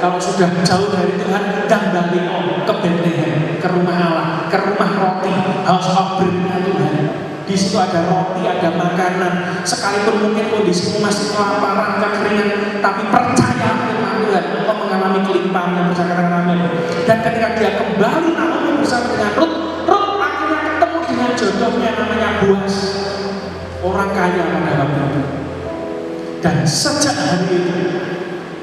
Kalau sudah jauh dari Tuhan, kembali ke Bethlehem, ke rumah Allah, ke rumah roti, house of bread-nya Tuhan. Di situ ada roti, ada makanan. Sekalipun mungkin kondisimu masih kelaparan, kekeringan, tapi percaya firman Tuhan, engkau mengalami kelimpahan yang bersama dengan amin. Dan ketika dia kembali Naomi bersama dengan Ruth akhirnya ketemu dengan jodohnya namanya Boaz, orang kaya pada waktu itu. Dan sejak hari itu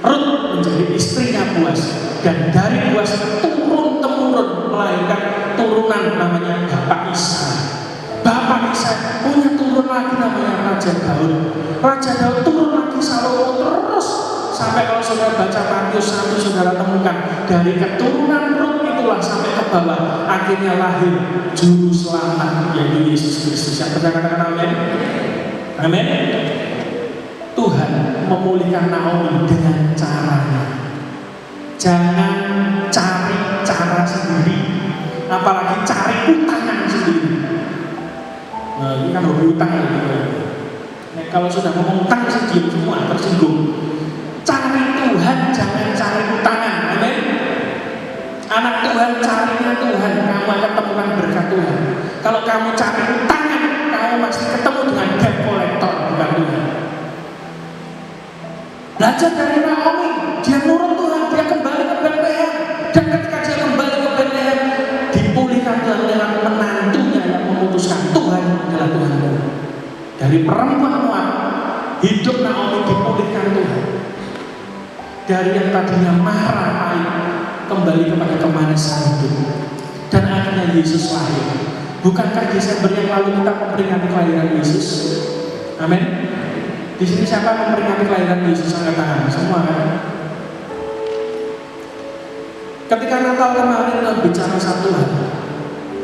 Rut menjadi istrinya Boaz, dan dari Boaz turun-temurun melahirkan turunan namanya Bapak Isa. Bapak Isa punya turun lagi namanya Raja Daud. Raja Daud turun lagi Salomo, terus sampai kalau saudara baca Matius 1 saudara temukan dari keturunan Rut itulah sampai ke bawah akhirnya lahir juru selamat yaitu Yesus Kristus. Yang percaya katakan amin. Amin. Tuhan memulihkan Naomi dengan caranya. Jangan cari cara sendiri, apalagi cari utangan sendiri. Nah, ini kan hobi utang ya. Nah, kalau sudah ngomong utang sih diam semua, tersinggung. Cari Tuhan, jangan cari utangan. Amin. Anak Tuhan, carinya Tuhan, kamu akan temukan berkat Tuhan. Kalau kamu cari utangan, kamu pasti ketemu dengan debt collector, bukan Tuhan. Belajar dari Naomi, dia nurut Tuhan, dia kembali ke Bethlehem, dan ketika dia kembali ke Bethlehem, dipulihkan Tuhan lewat menantunya yang memutuskan Tuhan adalah Tuhan. Dari perempuan Moab, hidup Naomi dipulihkan Tuhan. Dari yang tadinya marah pahit, kembali kepada kemanisan hidup, dan akhirnya Yesus lahir. Bukankah Desember yang lalu kita memperingati kelahiran Yesus? Amin. Di sini siapa memperingati kelahiran Yesus? Angkat tangan, semua kan? Ketika Natal kemarin kita bicara satu hal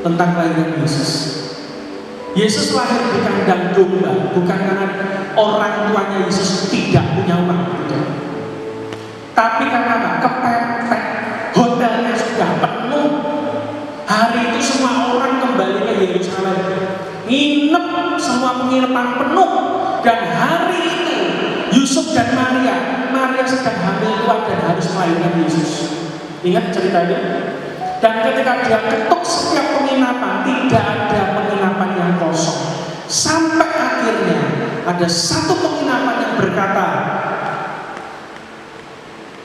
tentang kelahiran Yesus. Yesus lahir di kandang domba, bukan karena orang tuanya Yesus tidak punya uang, gitu. Tapi karena apa? Kepepet, hotelnya sudah penuh. Hari itu semua orang kembali ke Yerusalem, nginep, semua penginapan penuh. Dan hari itu Yusuf dan Maria sedang hamil tuan dan harus melahirkan Yesus. Ingat ceritanya? Dan ketika dia ketuk setiap penginapan, tidak ada penginapan yang kosong. Sampai akhirnya ada satu penginapan yang berkata,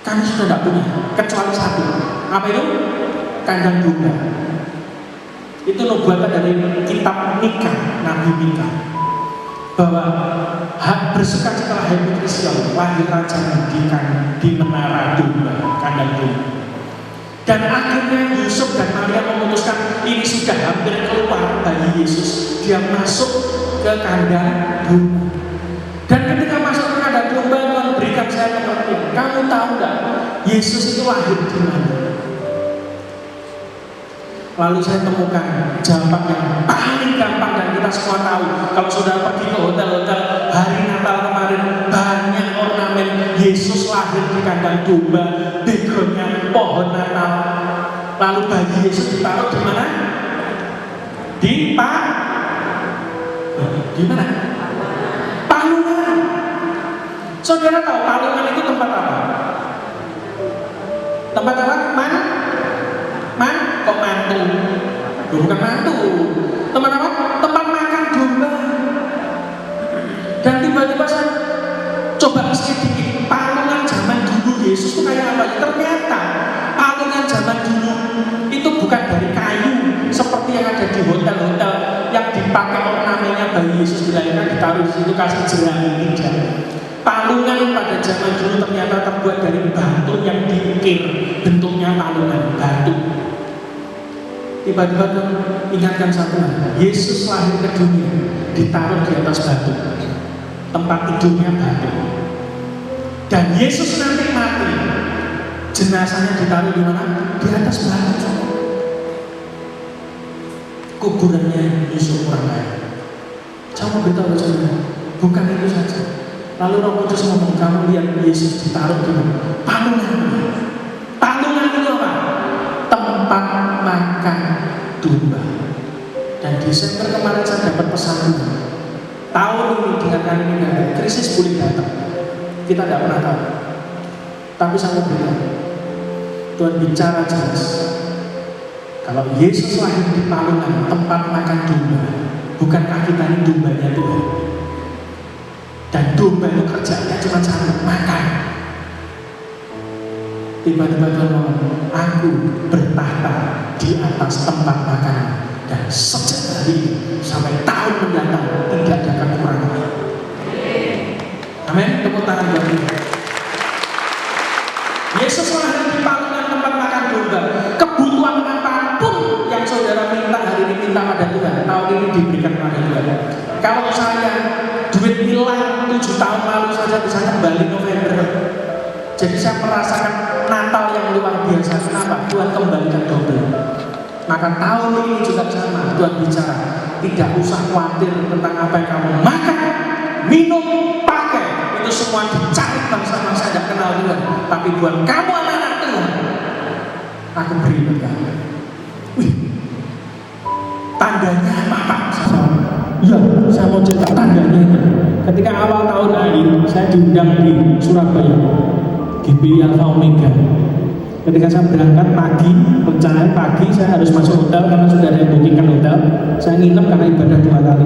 kami sudah tidak punya, kecuali satu. Apa itu? Kandang domba. Itu nubuatan dari kitab Mika, Nabi Mika, bahwa bersuka citalah hai putri Sion, lahir raja di menara domba, kandang domba. Dan akhirnya Yusuf dan Maria memutuskan ini sudah hampir keluar bayi Yesus, dia masuk ke kandang domba. Dan ketika masuk ke kandang domba, Tuhan berikan saya pengertian. Kamu tahu nggak Yesus itu lahir di mana? Lalu saya temukan jawaban yang paling gampang dan kita semua tahu. Kalau sudah pergi ke hotel-hotel hari Natal kemarin, banyak ornamen Yesus lahir di kandang domba, backgroundnya pohon Natal. Lalu bayi Yesus ditaruh di mana? Di mana? Palungan. Saudara tahu palungan itu tempat apa? Tempat apa? Kok mantu? Bukan mantu. Tempat apa? Tempat makan domba. Dan tiba-tiba saya coba sedikit palungan zaman dulu Yesus itu kayak apa? Ternyata palungan zaman dulu itu bukan dari kayu seperti yang ada di hotel-hotel yang dipakai ornamennya bayi Yesus dilahirkan ditaruh di situ kasih jerami tidak. Palungan pada zaman dulu ternyata terbuat dari batu yang diukir, bentuknya palungan batu. Tiba-tiba ingatkan satu hal, Yesus lahir ke dunia ditaruh di atas batu, tempat tidurnya batu. Dan Yesus nanti mati, jenazahnya ditaruh di mana? Di atas batu. Kuburannya Yusuf orang kaya. Coba beritahu saudara, bukan itu saja. Lalu Roh Kudus ngomong, kamu lihat Yesus ditaruh di mana? Palungan. Palungan itu apa? Tempat makan domba. Dan Desember kemarin saya dapat pesan tahun ini dengan kali ini krisis boleh datang, kita tidak pernah tahu. Tapi saya mau bilang, Tuhan bicara jelas, kalau Yesus lahir di palungan, tempat makan domba, bukankah kita ini dombanya Tuhan? Dan domba itu kerjanya cuma satu, makan. Tiba-tiba Tuhan ngomong, aku bertahta di atas tempat makan, dan sejak hari ini sampai tahun mendatang tidak akan kurang. Amin. Tepuk tangan buat Tuhan. Jadi saya merasakan Natal yang luar biasa. Kenapa? Tuhan kembalikan double. Maka tahun ini juga sama. Tuhan bicara, tidak usah khawatir tentang apa yang kamu makan, minum, pakai. Itu semua dicari bangsa-bangsa tidak kenal Tuhan. Tapi buat kamu anak-anak Tuhan, aku beri kamu. Wih, tandanya apa? Ya, saya mau cerita tandanya itu. Ketika awal tahun akhir, saya diundang di Surabaya, GBI Alpha Omega. Ketika saya berangkat pagi, rencananya pagi saya harus masuk hotel karena sudah ada yang bookingkan hotel. Saya nginep karena ibadah 2 kali.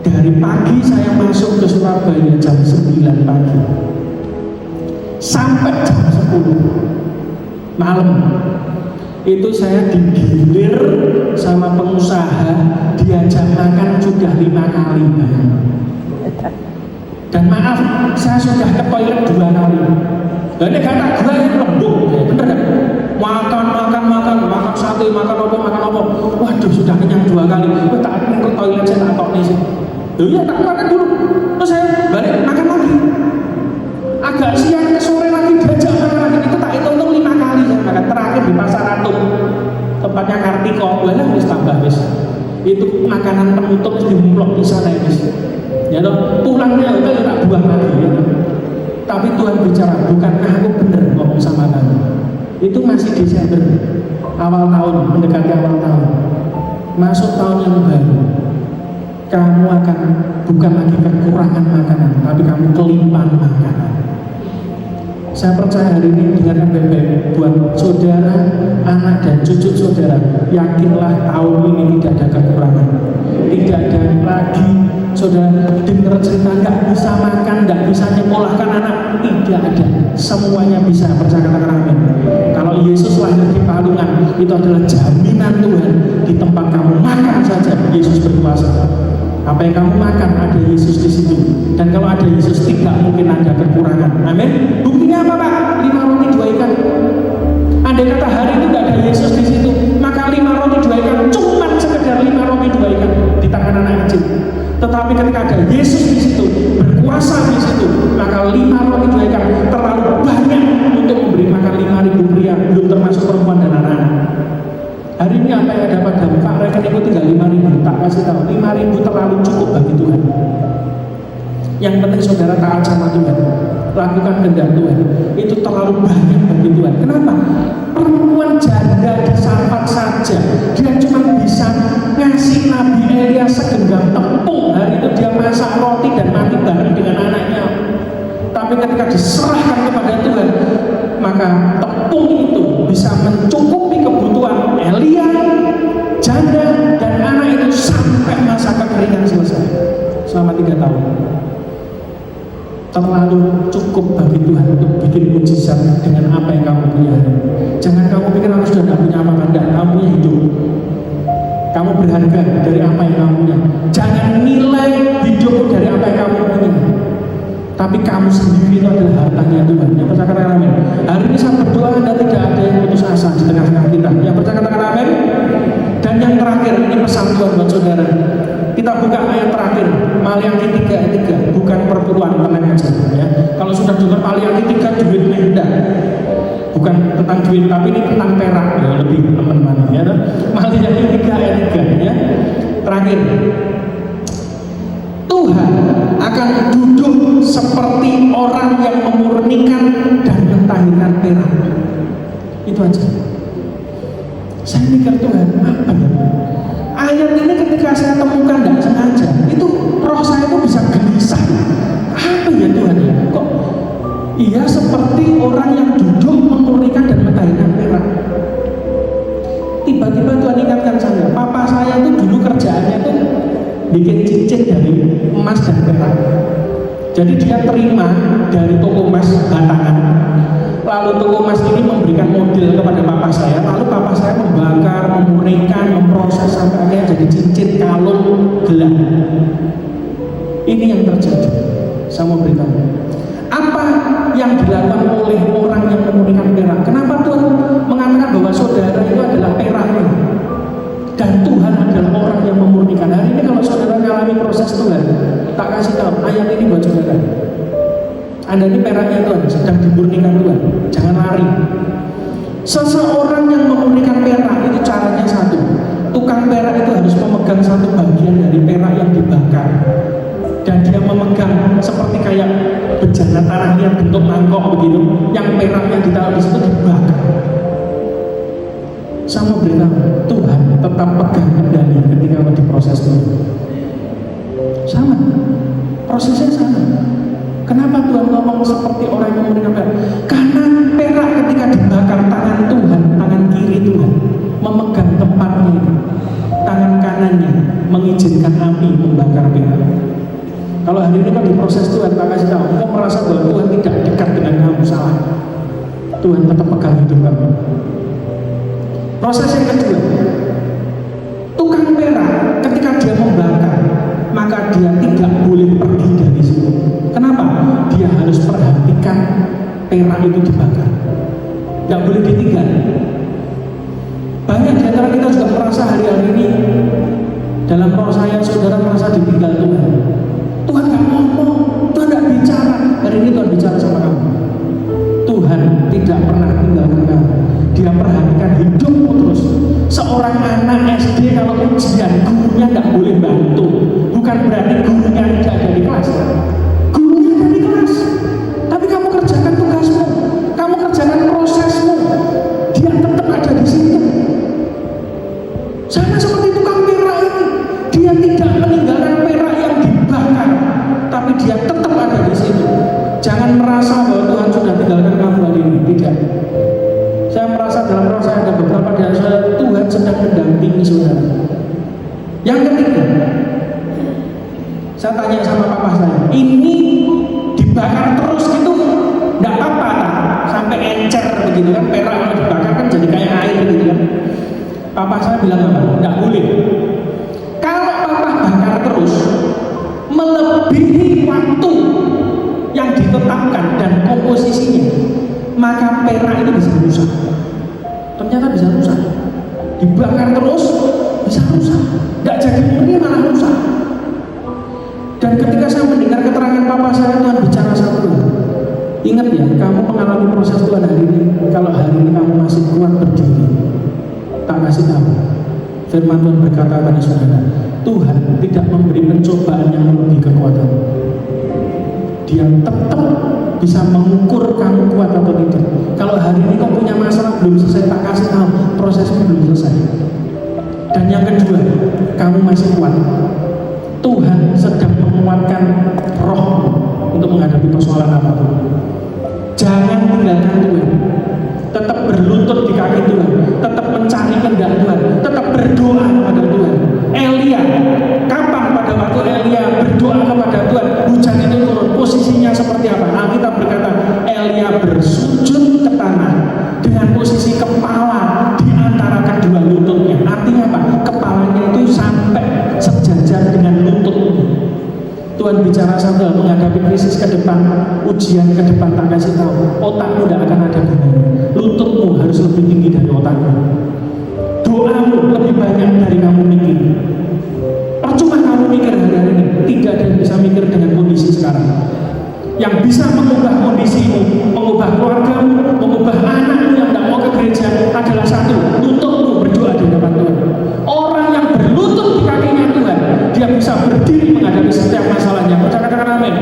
Dari pagi saya masuk ke Surabaya jam 9 pagi sampai jam 10 malam. Itu saya digilir sama pengusaha, diajak makan sudah 5 kali. Dan maaf, saya sudah ke toilet 2 kali. Dan ini kata gue yang lembut, bener kan? Makan sate, makan apa. Waduh, sudah kenyang 2 kali. Gue tak ke toilet, saya tak tok nih sih. Iya, tak makan dulu. Terus saya balik makan lagi. Agak siang ke sore lagi diajak makan lagi. Itu tak hitung 5 kali saya makan. Terakhir di Pasar Atum, tempatnya Kartiko. Boleh harus tambah wis. Itu makanan penutup dimulok di sana ya wis. Ya toh, pulangnya itu tak buang lagi. Ya. Tapi Tuhan bicara, bukankah aku benar ngomong sama kamu? Itu masih Desember, awal tahun, mendekati awal tahun. Masuk tahun yang baru, kamu akan bukan lagi kekurangan makanan, tapi kamu kelimpahan makanan. Saya percaya hari ini dengarkan baik-baik, buat saudara, anak dan cucu saudara, yakinlah tahun ini tidak ada kekurangan. Tidak ada lagi saudara dengar cerita nggak bisa makan, nggak bisa nyekolahkan anak, tidak ada. Semuanya bisa, percaya katakan amin. Kalau Yesus lahir di Palungan, itu adalah jaminan Tuhan. Di tempat kamu makan saja, Yesus berkuasa. Apa yang kamu makan ada Yesus di situ. Dan kalau ada Yesus tidak mungkin ada kekurangan. Amin. Buktinya apa Pak? 5 roti 2 ikan. Andai kata hari itu tidak ada Yesus di situ, maka 5 roti 2 ikan cuma sekedar 5 roti 2 ikan di tangan anak kecil. Tetapi ketika ada Yesus di situ, berkuasa di situ, maka 5 roti 2 ikan terlalu banyak untuk memberi makan 5.000 pria, belum termasuk perempuan dan anak-anak. Hari ini apa yang dapat dampak rekeningku tinggal 5.000, tak kasih tahu 5.000 terlalu cukup bagi Tuhan. Yang penting saudara taat sama Tuhan, lakukan kehendak Tuhan, itu terlalu banyak bagi Tuhan. Kenapa? Perempuan janda disarpat saja, dia cuma bisa ngasih Nabi Elia segenggam tepung. Hari itu dia masak roti dan mati bareng dengan anaknya. Tapi ketika diserahkan kepada Tuhan, maka tepung itu bisa mencukupi kebutuhan Elia, janda, dan anak itu sampai masa kekeringan selesai selama 3 tahun. Terlalu cukup bagi Tuhan untuk bikin mujizat dengan apa yang kamu punya. Jangan kamu pikir kamu sudah tidak punya apa-apa. Tidak, kamu punya hidup. Kamu berharga dari apa yang kamu punya. Jangan nilai hidupmu dari apa yang kamu punya. Tapi kamu sendiri itu adalah hartanya Tuhan. Yang percaya katakan amin. Hari ini saya berdoa Anda tidak ada yang putus asa di tengah-tengah kita. Yang percaya katakan amin. Dan yang terakhir, ini pesan Tuhan buat saudara. Kita buka ayat terakhir, Maliaki 3 ayat 3, bukan perpuluhan, tenang aja ya. Kalau sudah dengar Maliaki 3 duit mendak, bukan tentang duit, tapi ini tentang perak ya, lebih teman-teman ya. Maliaki 3 ayat 3 ya. Terakhir, Tuhan akan duduk seperti orang yang memurnikan dan mentahirkan perak. Itu aja. Saya mikir Tuhan, apa ya? Ayat ini ketika saya temukan tidak sengaja, itu roh saya itu bisa gelisah. Apa ya Tuhan ya? Kok iya seperti orang yang duduk memurnikan dan mentahirkan perak. Tiba-tiba Tuhan ingatkan saya, papa saya itu dulu kerjaannya itu bikin cincin dari emas dan perak. Jadi dia terima dari toko emas batangan. Lalu toko emas ini memberikan model kepada papa saya. Lalu papa saya membakar, memurnikan, memproses sampai akhirnya jadi cincin, kalung, gelang. Ini yang terjadi. Saya mau beritahu. Apa yang dilakukan oleh orang yang memurnikan perak? Kenapa Tuhan mengatakan bahwa saudara itu adalah peraknya? Dan Tuhan adalah orang yang memurnikan. Hari ini kalau saudara mengalami proses Tuhan, tak kasih tahu ayat ini buat saudara. Anda ini perak peraknya Tuhan sedang dimurnikan Tuhan. Jangan lari. Seseorang yang memurnikan perak itu caranya satu. Tukang perak itu harus memegang satu bagian dari perak yang dibakar, dan dia memegang seperti kayak bejana tanah yang bentuk mangkok begitu, yang peraknya ditaruh di situ dibakar. Sama beritahu, Tuhan tetap pegang kendali ketika diproses Tuhan. Sama, prosesnya sama. Kenapa Tuhan ngomong seperti orang yang memurnikan perak? Karena perak ketika dibakar, tangan Tuhan, tangan kiri Tuhan memegang tempatnya itu. Tangan kanannya mengizinkan api membakar perak. Kalau hari ini kau diproses Tuhan, tak kasih tahu, kau merasa bahwa Tuhan tidak dekat dengan kamu, salah. Tuhan tetap pegang hidup kamu. Proses yang kedua, tukang perak ketika dia membakar, maka dia tidak boleh pergi dari situ. Kenapa? Dia harus perhatikan perak itu dibakar, tidak boleh ditinggal. Banyak di antara kita juga merasa hari-hari ini dalam perasaan saudara merasa ditinggal Tuhan. Tuhan gak ngomong, Tuhan gak bicara. Hari ini Tuhan bicara sama kamu. Tuhan tidak pernah tinggalkan kamu. Dia perhatikan hidupmu terus. Seorang anak SD kalau ujian, gurunya gak boleh bantu. Bukan berarti gurunya tidak ada di kelas. Gurunya ada di kelas, tapi kamu kerjakan tugasmu, kamu kerjakan prosesmu. Dia tetap ada di situ. Sama seperti tukang perak ini, dia tidak meninggalkan perak yang dibakar, tapi dia tetap ada di situ. Jangan merasa bahwa Tuhan sudah tinggalkan kamu hari ini. Tidak. Saya merasa dalam proses ada beberapa dari saudara, Tuhan sedang mendampingi saudara. Yang ketiga, saya tanya sama papa saya, ini dibakar terus gitu nggak apa-apa sampai encer begitu kan? Perak kalau dibakar kan jadi kayak air gitu kan? Papa saya bilang apa? Nggak boleh. Kalau papa bakar terus melebihi waktu yang ditetapkan dan komposisinya, maka perak itu bisa rusak. Ternyata bisa rusak. Dibakar terus bisa rusak. Nggak jadi murni malah rusak. Dan ketika saya mendengar keterangan papa saya, Tuhan bicara satu. Ingat ya, kamu mengalami proses Tuhan hari ini. Kalau hari ini kamu masih kuat berdiri, tak kasih tahu. Firman Tuhan berkata pada saudara, Tuhan tidak memberi pencobaan yang melebihi kekuatan. Dia tetap bisa mengukur kamu kuat atau tidak. Kalau hari ini kau punya masalah belum selesai, tak kasih tahu, prosesnya belum selesai. Dan yang kedua, kamu masih kuat. Tuhan sedang menguatkan roh untuk menghadapi persoalan apapun. Jangan tinggalkan Tuhan. Tetap berlutut di kaki Tuhan. Tetap mencari kehendak Tuhan. Tetap berdoa kepada Tuhan. Elia, kapan pada waktu Elia berdoa kepada Tuhan, hujan itu turun? Posisinya seperti apa? Alkitab berkata, Elia bersujud ke tanah dengan posisi kepala di antara kedua lututnya. Artinya apa? Kepalanya itu sampai sejajar dengan lututnya. Tuhan bicara sambil menghadapi krisis ke depan, ujian ke depan, tak kasih tahu, otakmu tidak akan ada gunanya. Lututmu harus lebih tinggi dari otakmu. Doamu lebih banyak dari kamu mikir. Percuma kamu mikir hari-hari ini, tidak ada yang bisa mikir dengan kondisi sekarang. Yang bisa mengubah kondisimu, mengubah keluargamu, mengubah anakmu yang tidak mau ke gereja adalah satu, lututmu berdoa di hadapan Tuhan. Orang yang berlutut di kakinya Tuhan, dia bisa berdiri menghadapi setiap masalahnya. Katakan amin.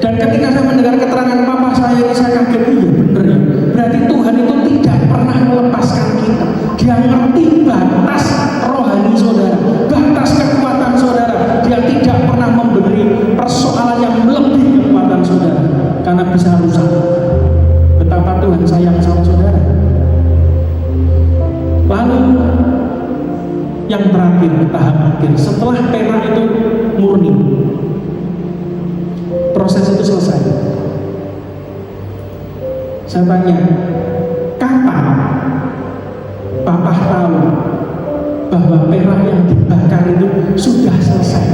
Dan ketika saya mendengar keterangan papa saya ini, saya kaget, iya benar ya. Berarti Tuhan itu tidak pernah melepaskan kita. Dia ngerti batas rohani saudara, batas kekuatan saudara. Dia tidak pernah memberi persoalan yang melebihi kekuatan saudara, karena bisa rusak. Betapa Tuhan sayang sama saudara. Lalu yang terakhir, tahap akhir, setelah perak itu murni, proses itu selesai. Saya tanya, kapan papa tahu bahwa perak yang dibakar itu sudah selesai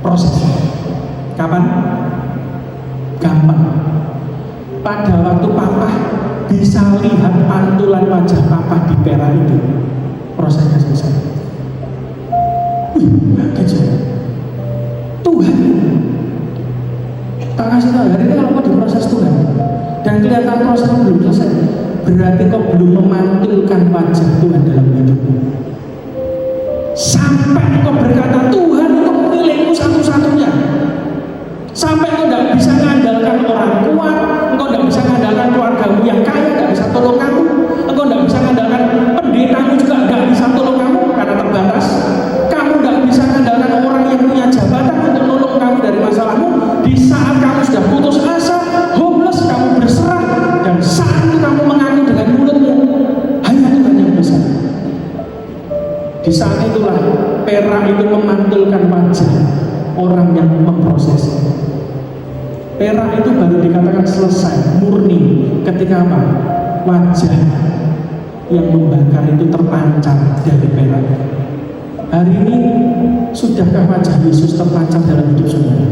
prosesnya? Kapan? Gampang. Pada waktu papa bisa lihat pantulan wajah papa di perak itu, prosesnya selesai. Wih, kaget. Tuhan Tak kasih tahu, hari ini kalau kau diproses Tuhan dan kelihatan prosesnya belum selesai, berarti kau belum memantulkan wajah Tuhan dalam hidupmu. Sampai kau berkata, Tuhan itu milikmu satu-satunya. Sampai kau tidak bisa mengandalkan orang kuat, engkau tidak bisa mengandalkan keluargamu yang kaya, tidak bisa tolong kamu, engkau tidak bisa mengandalkan pendetamu juga tidak bisa tolong kamu karena terbatas. Kamu tidak bisa mengandalkan orang yang punya jabatan untuk tolong kamu dari masalahmu. Di saat kamu sudah putus asa, hopeless, kamu berserah, dan saat itu kamu mengaku dengan mulutmu, hanya Tuhan yang bisa. Di saat itulah perak itu memantulkan wajah orang yang memprosesnya. Perak itu baru dikatakan selesai, murni, ketika apa? Wajah yang membakar itu terpancar dari perak. Hari ini, sudahkah wajah Yesus terpancar dalam hidup saudara?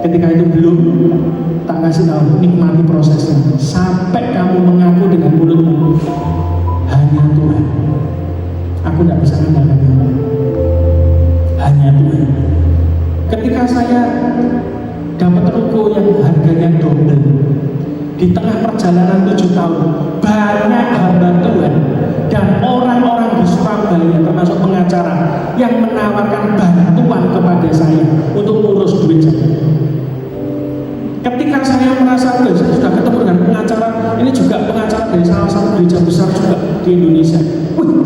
Ketika itu belum, tak kasih tahu, nikmati prosesnya. Sampai kamu mengaku dengan mulutmu, hanya Tuhan. Aku tidak bisa mengandalkan kamu. Hanya Tuhan. Ketika saya dapat ruko yang harganya double di tengah perjalanan 7 tahun, banyak hamba Tuhan dan orang-orang di Surabaya termasuk pengacara yang menawarkan bantuan kepada saya untuk ngurus duit saya. Ketika saya merasa saya sudah ketemu dengan pengacara, ini juga pengacara dari salah satu gereja besar juga di Indonesia.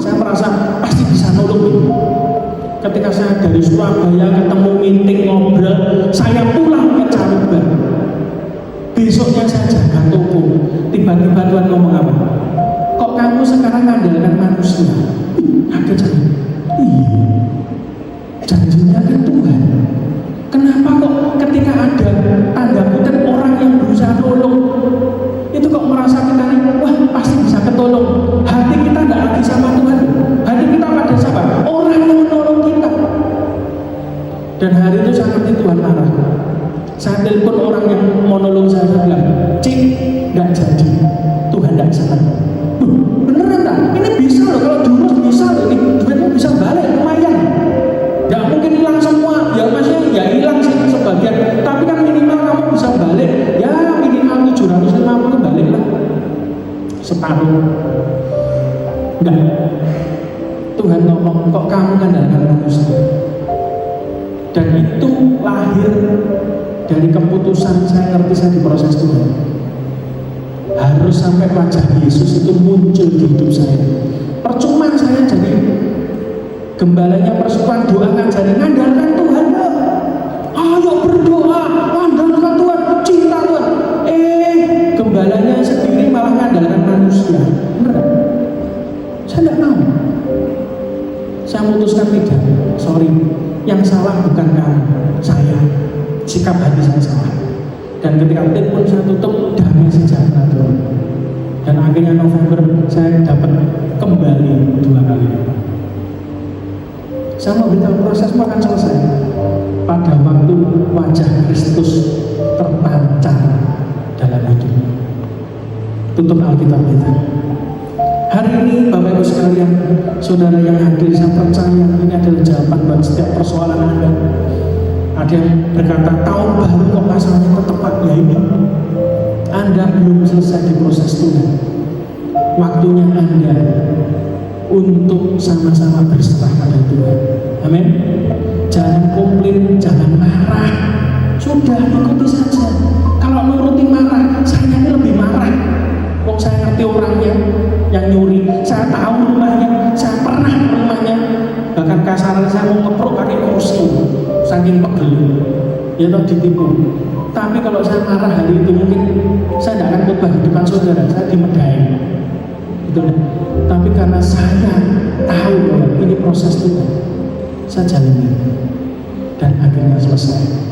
Saya merasa pasti bisa nolong ini. Ketika saya dari Surabaya ketemu meeting ngobrol, saya pulang ke Caruban. Besoknya saya jaga toko. Tiba-tiba Tuhan ngomong apa? Kok kamu sekarang mengandalkan manusia? Ada janji. Iya. Janjinya ke Tuhan. Kenapa kok ketika ada tanda kutip orang yang berusaha nolong, itu kok merasa kita nih, wah pasti bisa ketolong. Hati kita tidak lagi sama Tuhan. Hati kita pada siapa? Orang yang menolong kita. Dan hari itu saya ngerti Tuhan marah. Saya telepon orang yang monolog saya bilang, Cik, nggak jadi. Tuhan tidak senang. Beneran tak? Ini bisa loh, kalau diurus bisa loh. Ini duitmu bisa balik, lumayan. Nggak mungkin hilang semua. Ya maksudnya ya hilang sih sebagian. Tapi kan minimal kamu bisa balik. Ya minimal 750 balik lah. Separuh. Enggak. Tuhan ngomong, kok kamu mengandalkan manusia? Dan itu lahir dari keputusan saya ngerti saya diproses Tuhan. Harus sampai wajah Yesus itu muncul di hidup saya. Percuma saya jadi gembalanya persekutuan, doa ngajari ngandalkan Tuhan. Ayo berdoa, ngandalkan Tuhan, cinta Tuhan. Gembalanya sendiri malah ngandalkan manusia. Bener? Saya tidak mau. Saya memutuskan tidak. Sorry, yang salah bukan kamu, saya. Sikap hati saya salah. Dan ketika telepon saya tutup, damai sejahtera Tuhan. Dan akhirnya November saya dapat kembali 2 kali. Saya mau beritahu prosesmu akan selesai pada waktu wajah Kristus terpancar dalam hidupmu. Tutup Alkitab kita. Hari ini Bapak Ibu sekalian, saudara yang hadir, saya percaya ini adalah jawaban buat setiap persoalan Anda. Ada yang berkata, tahun baru kok masalahnya tetap ya ini. Anda belum selesai di proses Tuhan. Waktunya Anda untuk sama-sama berserah pada Tuhan. Amin. Jangan komplain, jangan marah. Sudah, ikuti saja. Kalau nuruti marah, saya ini lebih marah. Kok saya ngerti orangnya yang nyuri, saya tahu rumahnya, saya pernah ke rumahnya. Bahkan kasaran saya mau ngeprok pakai kursi, saking pegel. Ya toh ditipu. Tapi kalau saya marah hari itu mungkin saya tidak akan khotbah di depan saudara, saya dimedai. Gitu. Tapi karena saya tahu bahwa ini proses Tuhan, saya jalani dan akhirnya selesai.